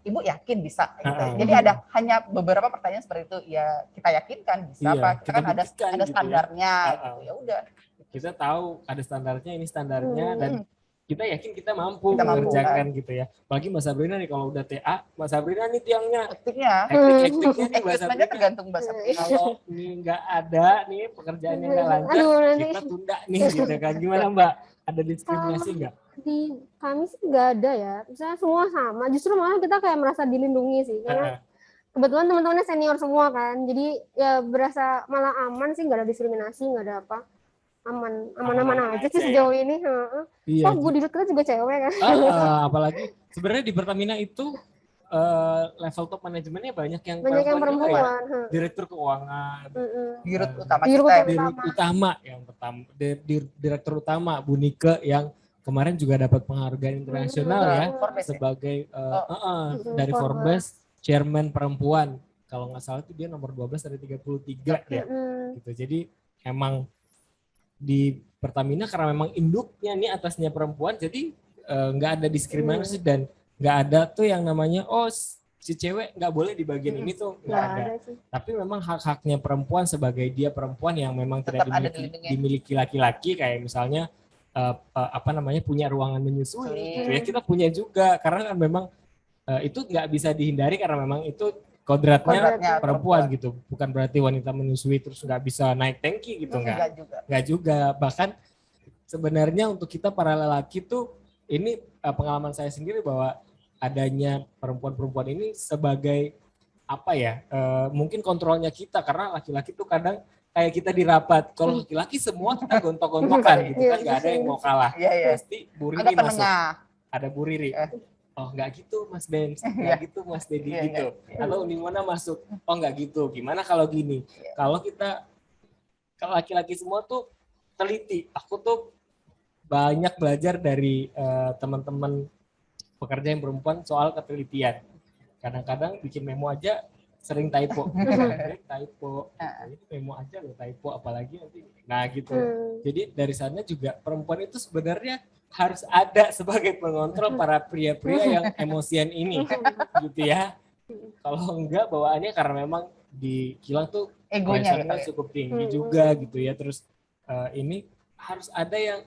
Ibu yakin bisa gitu. Jadi ada hanya beberapa pertanyaan seperti itu, ya kita yakinkan bisa Pak. Kita kan ada standarnya gitu. Ya udah. Kita tahu ada standarnya, ini standarnya, dan kita yakin kita mampu mengerjakan gitu ya. Apalagi Mbak Sabrina nih, kalau udah TA, Mbak Sabrina nih tiangnya. Aktifnya nih Mbak Sabrina. Tergantung Mbak Sabrina. Kalau ini nggak ada nih, pekerjaannya nggak lancar, kita tunda nih gitu kan. Gimana Mbak? Ada diskriminasi nggak? Di kami sih nggak ada ya. Misalnya semua sama. Justru malah kita kayak merasa dilindungi sih. Karena kebetulan teman-temannya senior semua kan. Jadi ya berasa malah aman sih, nggak ada diskriminasi, nggak ada apa. Aman-aman aja sih sejauh ini. Iya. Bu Dirut kita juga cewek kan. Apalagi sebenarnya di Pertamina itu level top manajemennya banyak yang perempuan ya. Direktur keuangan, Dirut utama yang pertama, direktur utama Bu Nike yang kemarin juga dapat penghargaan internasional ya sebagai dari Forbes chairman perempuan. Kalau nggak salah itu dia nomor 12 dari 33 ya. Gitu. Jadi emang di Pertamina karena memang induknya nih atasnya perempuan, jadi nggak ada diskriminasi dan nggak ada tuh yang namanya si cewek nggak boleh di bagian ini tuh nggak ada. Tapi memang hak-haknya perempuan sebagai dia perempuan yang memang tidak dimiliki laki-laki, kayak misalnya punya ruangan menyusui, gitu ya, kita punya juga karena kan memang itu nggak bisa dihindari karena memang itu kodratnya perempuan gitu. Bukan berarti wanita menyusui terus nggak bisa naik tangki gitu, nggak juga. Bahkan sebenarnya untuk kita para lelaki tuh ini pengalaman saya sendiri bahwa adanya perempuan-perempuan ini sebagai mungkin kontrolnya kita, karena laki-laki tuh kadang kayak kita di rapat, kalau laki-laki semua kita gontok-gontokan gitu kan, nggak ada yang mau kalah. Pasti Bu Riri masuk. Ada Bu Riri. Oh nggak gitu Mas Ben, nggak gitu Mas Dedi gitu. Atau Unimona masuk, oh nggak gitu. Gimana kalau gini? Kalau laki-laki semua tuh teliti. Aku tuh banyak belajar dari teman-teman pekerja yang perempuan soal ketelitian. Kadang-kadang bikin memo aja sering typo. Typo. Ini memo aja loh typo, apalagi nanti. Nah gitu. Jadi dari sana juga perempuan itu sebenarnya harus ada sebagai pengontrol para pria-pria yang emosian ini, gitu ya. Kalau enggak bawaannya karena memang di kilang tuh egonya pressure-nya cukup tinggi juga gitu ya. Terus ini harus ada yang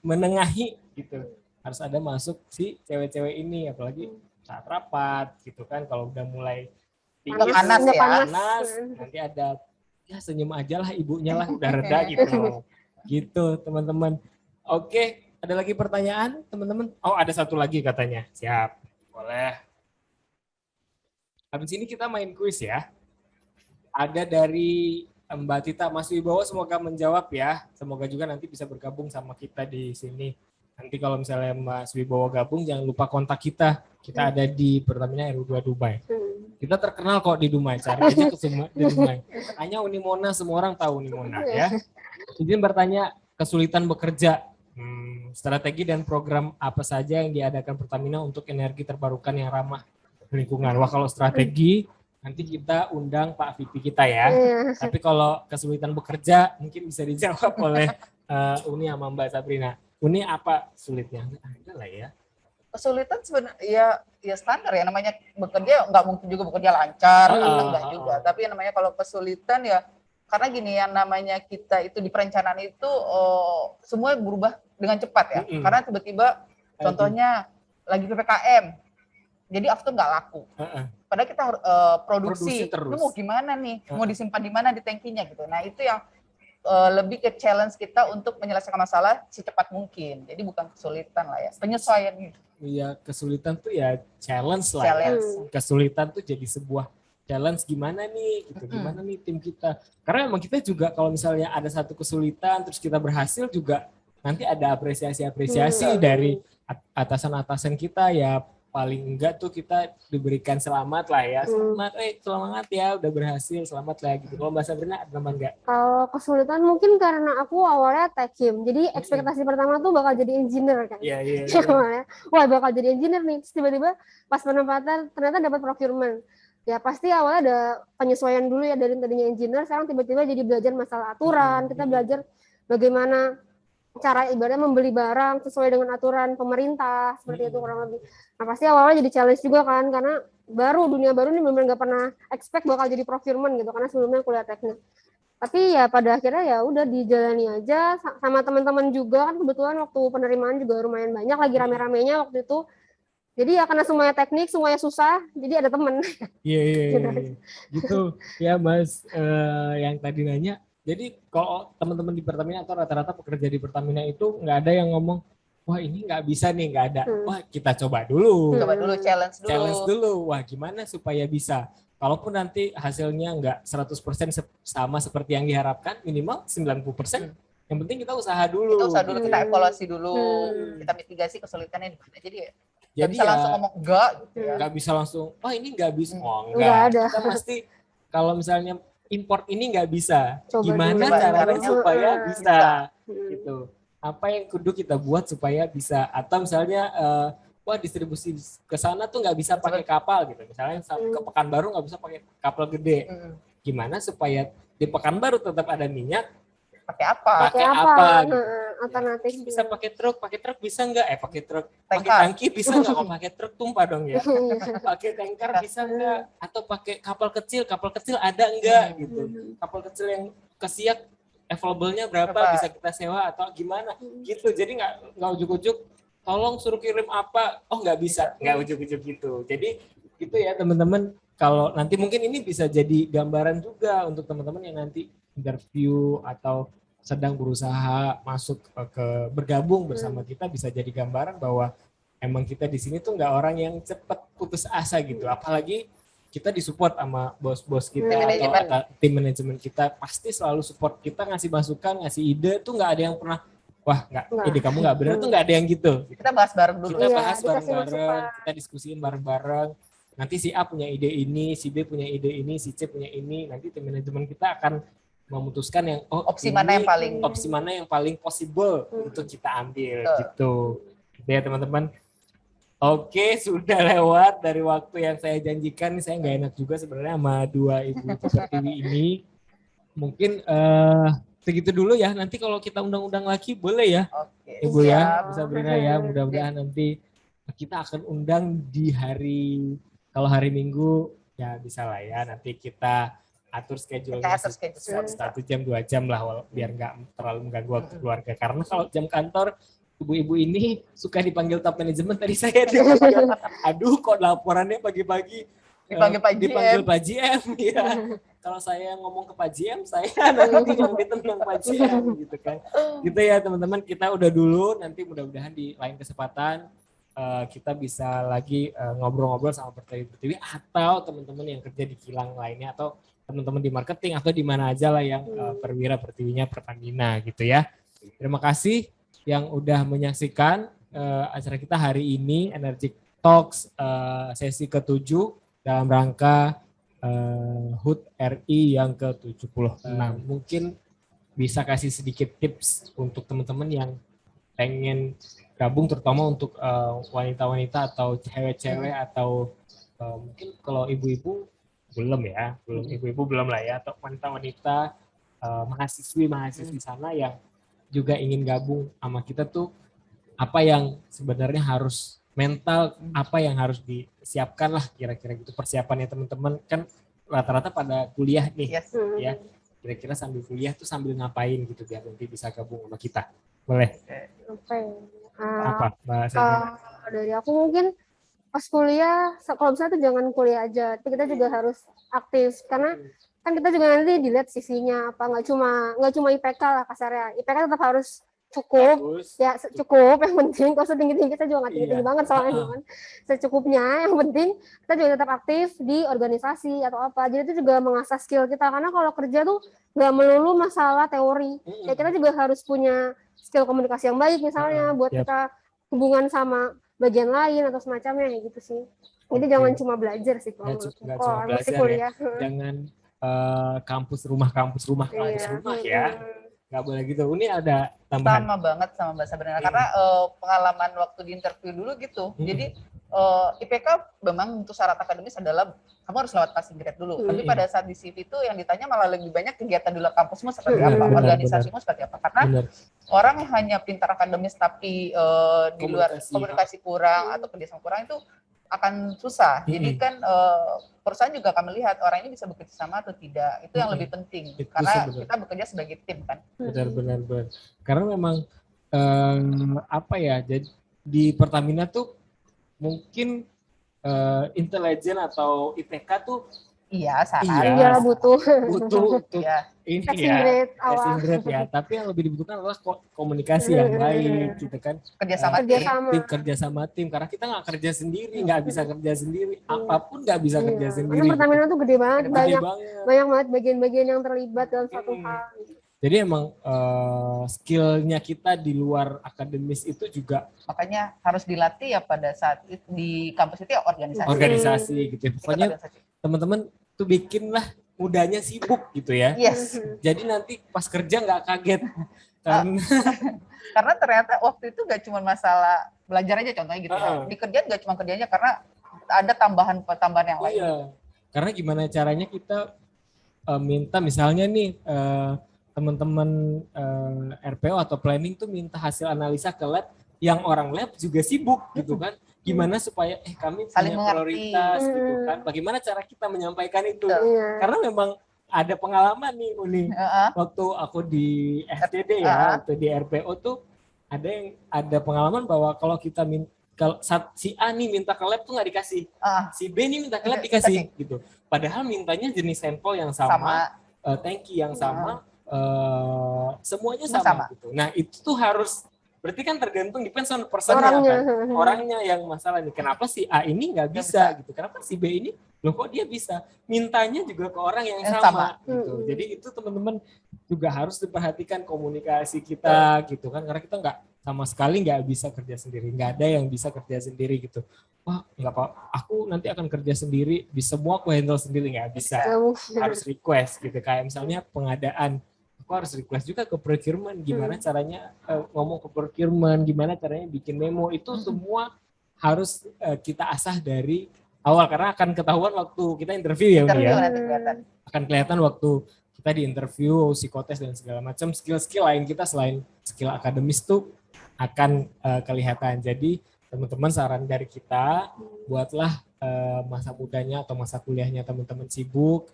menengahi gitu. Harus ada masuk si cewek-cewek ini, apalagi saat rapat gitu kan, kalau udah mulai panas ya, panas, nanti ada ya senyum aja lah ibunya lah, udah reda gitu. Gitu teman-teman. Oke, ada lagi pertanyaan teman-teman? Oh, ada satu lagi katanya. Siap, boleh. Habis ini kita main kuis ya. Ada dari Mbak Tita, Mas Wibowo semoga menjawab ya. Semoga juga nanti bisa bergabung sama kita di sini. Nanti kalau misalnya Mas Wibowo gabung, jangan lupa kontak kita. Kita ada di Pertamina RU2 Dumai. Kita terkenal kok di Dumai, cari aja ke semua di Dumai. Hanya Unimona, semua orang tahu Unimona ya. Izin bertanya, kesulitan bekerja. Strategi dan program apa saja yang diadakan Pertamina untuk energi terbarukan yang ramah lingkungan? Wah, kalau strategi nanti kita undang Pak VP kita ya. Tapi kalau kesulitan bekerja mungkin bisa dijawab oleh Uni sama Mbak Sabrina. Uni apa sulitnya? Ada lah ya. Kesulitan sebenarnya ya standar ya, namanya bekerja nggak mungkin juga bekerja lancar, enggak juga. Tapi yang namanya kalau kesulitan ya karena gini, yang namanya kita itu di perencanaan itu semua berubah dengan cepat ya. Karena tiba-tiba contohnya lagi PPKM, jadi after nggak laku. Padahal kita produksi itu mau gimana nih? Mau disimpan di mana di tangkinya gitu. Nah itu yang lebih ke challenge kita untuk menyelesaikan masalah secepat mungkin. Jadi bukan kesulitan lah ya, penyesuaian gitu. Iya, kesulitan tuh ya challenge lah. Challenge. Ya. Kesulitan tuh jadi sebuah challenge, gimana nih gitu, gimana nih tim kita. Karena emang kita juga kalau misalnya ada satu kesulitan terus kita berhasil juga nanti ada apresiasi dari atasan-atasan kita ya. Paling enggak tuh kita diberikan selamat lah ya, selamat ya udah berhasil, selamat lah gitu. Kalau Mbak Sabrina ada nama enggak? Kalau kesulitan mungkin karena aku awalnya tekim, jadi ekspektasi pertama tuh bakal jadi engineer kan. Iya. Wah bakal jadi engineer nih, terus tiba-tiba pas penempatan ternyata dapat procurement. Ya pasti awalnya ada penyesuaian dulu ya, dari tadinya engineer sekarang tiba-tiba jadi belajar masalah aturan, kita belajar bagaimana cara ibaratnya membeli barang sesuai dengan aturan pemerintah, seperti itu kurang lebih. Nah pasti awalnya jadi challenge juga kan, karena dunia baru ini benar-benar nggak pernah expect bakal jadi procurement gitu, karena sebelumnya kuliah teknik. Tapi ya pada akhirnya ya udah dijalani aja sama teman-teman juga kan, kebetulan waktu penerimaan juga lumayan banyak, lagi rame-ramenya waktu itu. Jadi ya karena semuanya teknik, semuanya susah, jadi ada teman. Iya. Gitu ya Mas, yang tadi nanya. Jadi kalau teman-teman di Pertamina atau rata-rata pekerja di Pertamina itu nggak ada yang ngomong, wah ini nggak bisa nih, nggak ada. Wah kita coba dulu. Challenge dulu. Wah gimana supaya bisa. Kalaupun nanti hasilnya nggak 100% sama seperti yang diharapkan, minimal 90%. Yang penting kita usaha dulu. Kita evaluasi dulu, kita mitigasi kesulitannya di mana. Jadi bisa langsung ngomong enggak gitu ya. Nggak bisa langsung, oh ini nggak bisa. Oh enggak ada. Kita pasti kalau misalnya import ini nggak bisa, gimana caranya supaya bisa gitu. Apa yang kudu kita buat supaya bisa, atau misalnya wah distribusi ke sana tuh nggak bisa pakai kapal gitu, misalnya ke Pekanbaru nggak bisa pakai kapal gede, gimana supaya di Pekanbaru tetap ada minyak, pakai apa gitu. Alternatif bisa pakai truk bisa nggak? Pakai truk, pakai tangki bisa nggak? Kalau pakai truk tumpah dong ya. Pakai tanker bisa nggak? Atau pakai kapal kecil ada nggak gitu? Kapal kecil yang ke Siak available-nya berapa? Bisa kita sewa atau gimana? Gitu. Jadi nggak ujuk-ujuk. Tolong suruh kirim apa? Oh nggak bisa, nggak ujuk-ujuk gitu. Jadi gitu ya teman-teman. Kalau nanti mungkin ini bisa jadi gambaran juga untuk teman-teman yang nanti interview atau sedang berusaha masuk bergabung bersama kita, bisa jadi gambaran bahwa emang kita di sini tuh nggak orang yang cepat putus asa gitu. Apalagi kita disupport sama bos-bos kita atau tim manajemen kita, pasti selalu support kita, ngasih masukan, ngasih ide tuh nggak ada yang pernah wah ide kamu nggak benar tuh, nggak ada yang gitu. Kita bahas bareng dulu. Kita bahas bareng-bareng, kita diskusiin bareng-bareng. Nanti si A punya ide ini, si B punya ide ini, si C punya ini. Nanti tim manajemen kita akan memutuskan yang opsi mana yang paling possible untuk kita ambil gitu. Ya teman-teman. Oke, sudah lewat dari waktu yang saya janjikan. Saya nggak enak juga sebenarnya sama dua ibu Pertiwi ini. Mungkin segitu dulu ya. Nanti kalau kita undang-undang lagi boleh ya, Oke, Ibu ya, siap. Bu Sabrina ya. Mudah-mudahan nanti kita akan undang di hari, kalau hari Minggu ya bisa lah ya. Nanti kita atur schedule-nya Atur schedule. 1 jam 2 jam lah, biar nggak terlalu mengganggu waktu keluarga. Karena kalau jam kantor ibu-ibu ini suka dipanggil top manajemen. Tadi saya dipanggil, aduh kok laporannya pagi-pagi dipanggil Pak GM ya. Kalau saya ngomong ke Pak GM, saya nanti yang ditendang Pak GM gitu kan. Gitu ya teman-teman, kita udah dulu, nanti mudah-mudahan di lain kesempatan kita bisa lagi ngobrol-ngobrol sama Pertiwi atau teman-teman yang kerja di kilang lainnya atau teman-teman di marketing atau di mana aja lah yang perwira Pertiwinya Pertamina gitu ya. Terima kasih yang udah menyaksikan acara kita hari ini, Energy Talks sesi ke-7 dalam rangka HUT RI yang ke-76. Mungkin bisa kasih sedikit tips untuk teman-teman yang pengen gabung, terutama untuk wanita-wanita atau cewek-cewek atau mungkin kalau ibu-ibu belum ya, ibu-ibu belum lah ya, atau wanita-wanita mahasiswi sana yang juga ingin gabung sama kita tuh, apa yang sebenarnya harus mental, apa yang harus disiapkan lah kira-kira gitu persiapannya teman-teman. Kan rata-rata pada kuliah nih, ya kira-kira sambil kuliah tuh sambil ngapain gitu biar nanti bisa gabung sama kita. Boleh? Apa dari aku mungkin pas kuliah, kalau misalnya tuh jangan kuliah aja, tapi kita juga harus aktif karena kan kita juga nanti dilihat sisinya apa, nggak cuma IPK lah kasarnya. IPK tetap harus cukup, ya cukup, yang penting kalau setinggi-tinggi kita juga nggak tinggi-tinggi banget soalnya kan, secukupnya. Yang penting kita juga tetap aktif di organisasi atau apa, jadi itu juga mengasah skill kita, karena kalau kerja tuh nggak melulu masalah teori, ya kita juga harus punya skill komunikasi yang baik misalnya buat kita hubungan sama bagian lain atau semacamnya gitu sih. Jadi jangan cuma belajar sih kalau masih kuliah. Jangan kampus rumah ya. Nggak boleh gitu. Ini ada tambahan. Sama banget sama Mbak Sabrina, karena pengalaman waktu di interview dulu gitu. Jadi IPK memang untuk syarat akademis adalah kamu harus lewat passing grade dulu. Tapi pada saat di CV itu yang ditanya malah lebih banyak kegiatan di luar kampusmu seperti apa, organisasimu seperti apa. Karena orang yang hanya pintar akademis tapi di luar komunikasi kurang atau kerjasama kurang itu akan susah. Jadi kan perusahaan juga akan melihat orang ini bisa bekerja sama atau tidak. Itu yang lebih penting. Karena kita bekerja sebagai tim kan. Benar. Karena memang apa ya, jadi di Pertamina tuh mungkin intelijen atau IPK tuh butuh ini passing grade ya, tapi yang lebih dibutuhkan adalah komunikasi yang baik gitu kan, kerjasama tim, karena kita nggak kerja sendiri, nggak bisa kerja sendiri, apapun nggak bisa kerja sendiri. Karena Pertamina tuh gede banget, banyak banget bagian-bagian yang terlibat dalam satu hal. Jadi emang skillnya kita di luar akademis itu juga makanya harus dilatih ya pada saat di kampus itu ya organisasi gitu. Pokoknya teman-teman tuh bikinlah mudanya sibuk gitu ya. Jadi nanti pas kerja nggak kaget. Karena ternyata waktu itu nggak cuma masalah belajar aja contohnya gitu ya. Di kerjaan nggak cuma kerjanya, karena ada tambahan yang lain. Karena gimana caranya kita minta misalnya nih teman-teman RPO atau planning tuh minta hasil analisa ke lab, yang orang lab juga sibuk gitu kan. Gimana supaya kami punya prioritas gitu kan. Bagaimana cara kita menyampaikan itu? Karena memang ada pengalaman nih Uni. Waktu aku di FTD ya, waktu di RPO tuh ada pengalaman bahwa kalau kita kalau si A nih minta ke lab tuh nggak dikasih, si B nih minta ke lab dikasih gitu. Padahal mintanya jenis sampel yang sama. Tanki yang sama, semuanya sama gitu. Nah itu tuh harus, berarti kan tergantung depends on personnya, orangnya yang masalah nih. Kenapa si A ini nggak bisa gitu? Kenapa si B ini loh kok dia bisa? Mintanya juga ke orang yang sama gitu. Jadi itu teman-teman juga harus diperhatikan komunikasi kita gitu kan, karena kita sama sekali nggak bisa kerja sendiri, nggak ada yang bisa kerja sendiri gitu. Wah nggak apa, aku nanti akan kerja sendiri, di semua aku handle sendiri, nggak bisa. Harus request gitu, kayak misalnya pengadaan. Aku harus request juga ke procurement, gimana caranya ngomong ke procurement, gimana caranya bikin memo, itu semua harus kita asah dari awal, karena akan ketahuan waktu kita interview ya Uni ya. Nanti kelihatan. Akan kelihatan waktu kita di interview, psikotes dan segala macam, skill-skill lain kita selain skill akademis tuh akan kelihatan. Jadi teman-teman, saran dari kita, buatlah masa mudanya atau masa kuliahnya teman-teman sibuk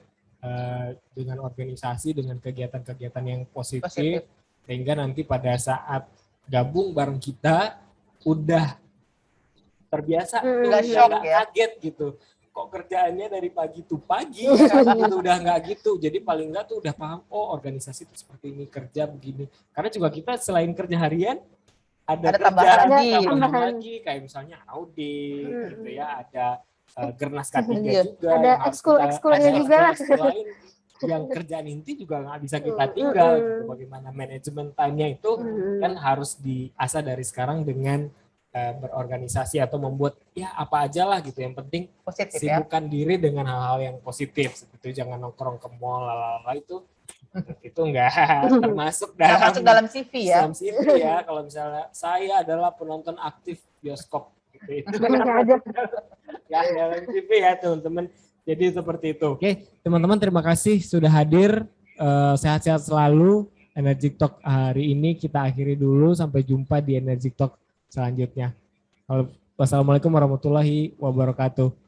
dengan organisasi, dengan kegiatan-kegiatan yang positif, sehingga nanti pada saat gabung bareng kita udah terbiasa, nggak kaget gitu. Kok kerjaannya dari pagi tuh pagi, gitu, udah nggak gitu. Jadi paling nggak tuh udah paham, oh organisasi itu seperti ini, kerja begini. Karena juga kita selain kerja harian, ada tambahan lagi, kayak misalnya audit, gitu ya, ada Gernas K3 juga. Ada ekskul-ekskulnya juga lah. Lain yang kerjaan inti juga nggak bisa kita tinggal. Gitu. Bagaimana manajemen time-nya itu kan harus diasah dari sekarang dengan berorganisasi atau membuat ya apa aja lah gitu. Yang penting positif, sibukkan diri dengan hal-hal yang positif. Seperti jangan nongkrong ke mall, itu enggak termasuk dalam CV ya. Dalam CV ya. Kalau misalnya saya adalah penonton aktif bioskop gitu. Ya dalam CV ya teman-teman. Jadi seperti itu. Oke, teman-teman terima kasih sudah hadir. Sehat-sehat selalu. Energy Talk hari ini kita akhiri dulu. Sampai jumpa di Energy Talk selanjutnya. Wassalamualaikum warahmatullahi wabarakatuh.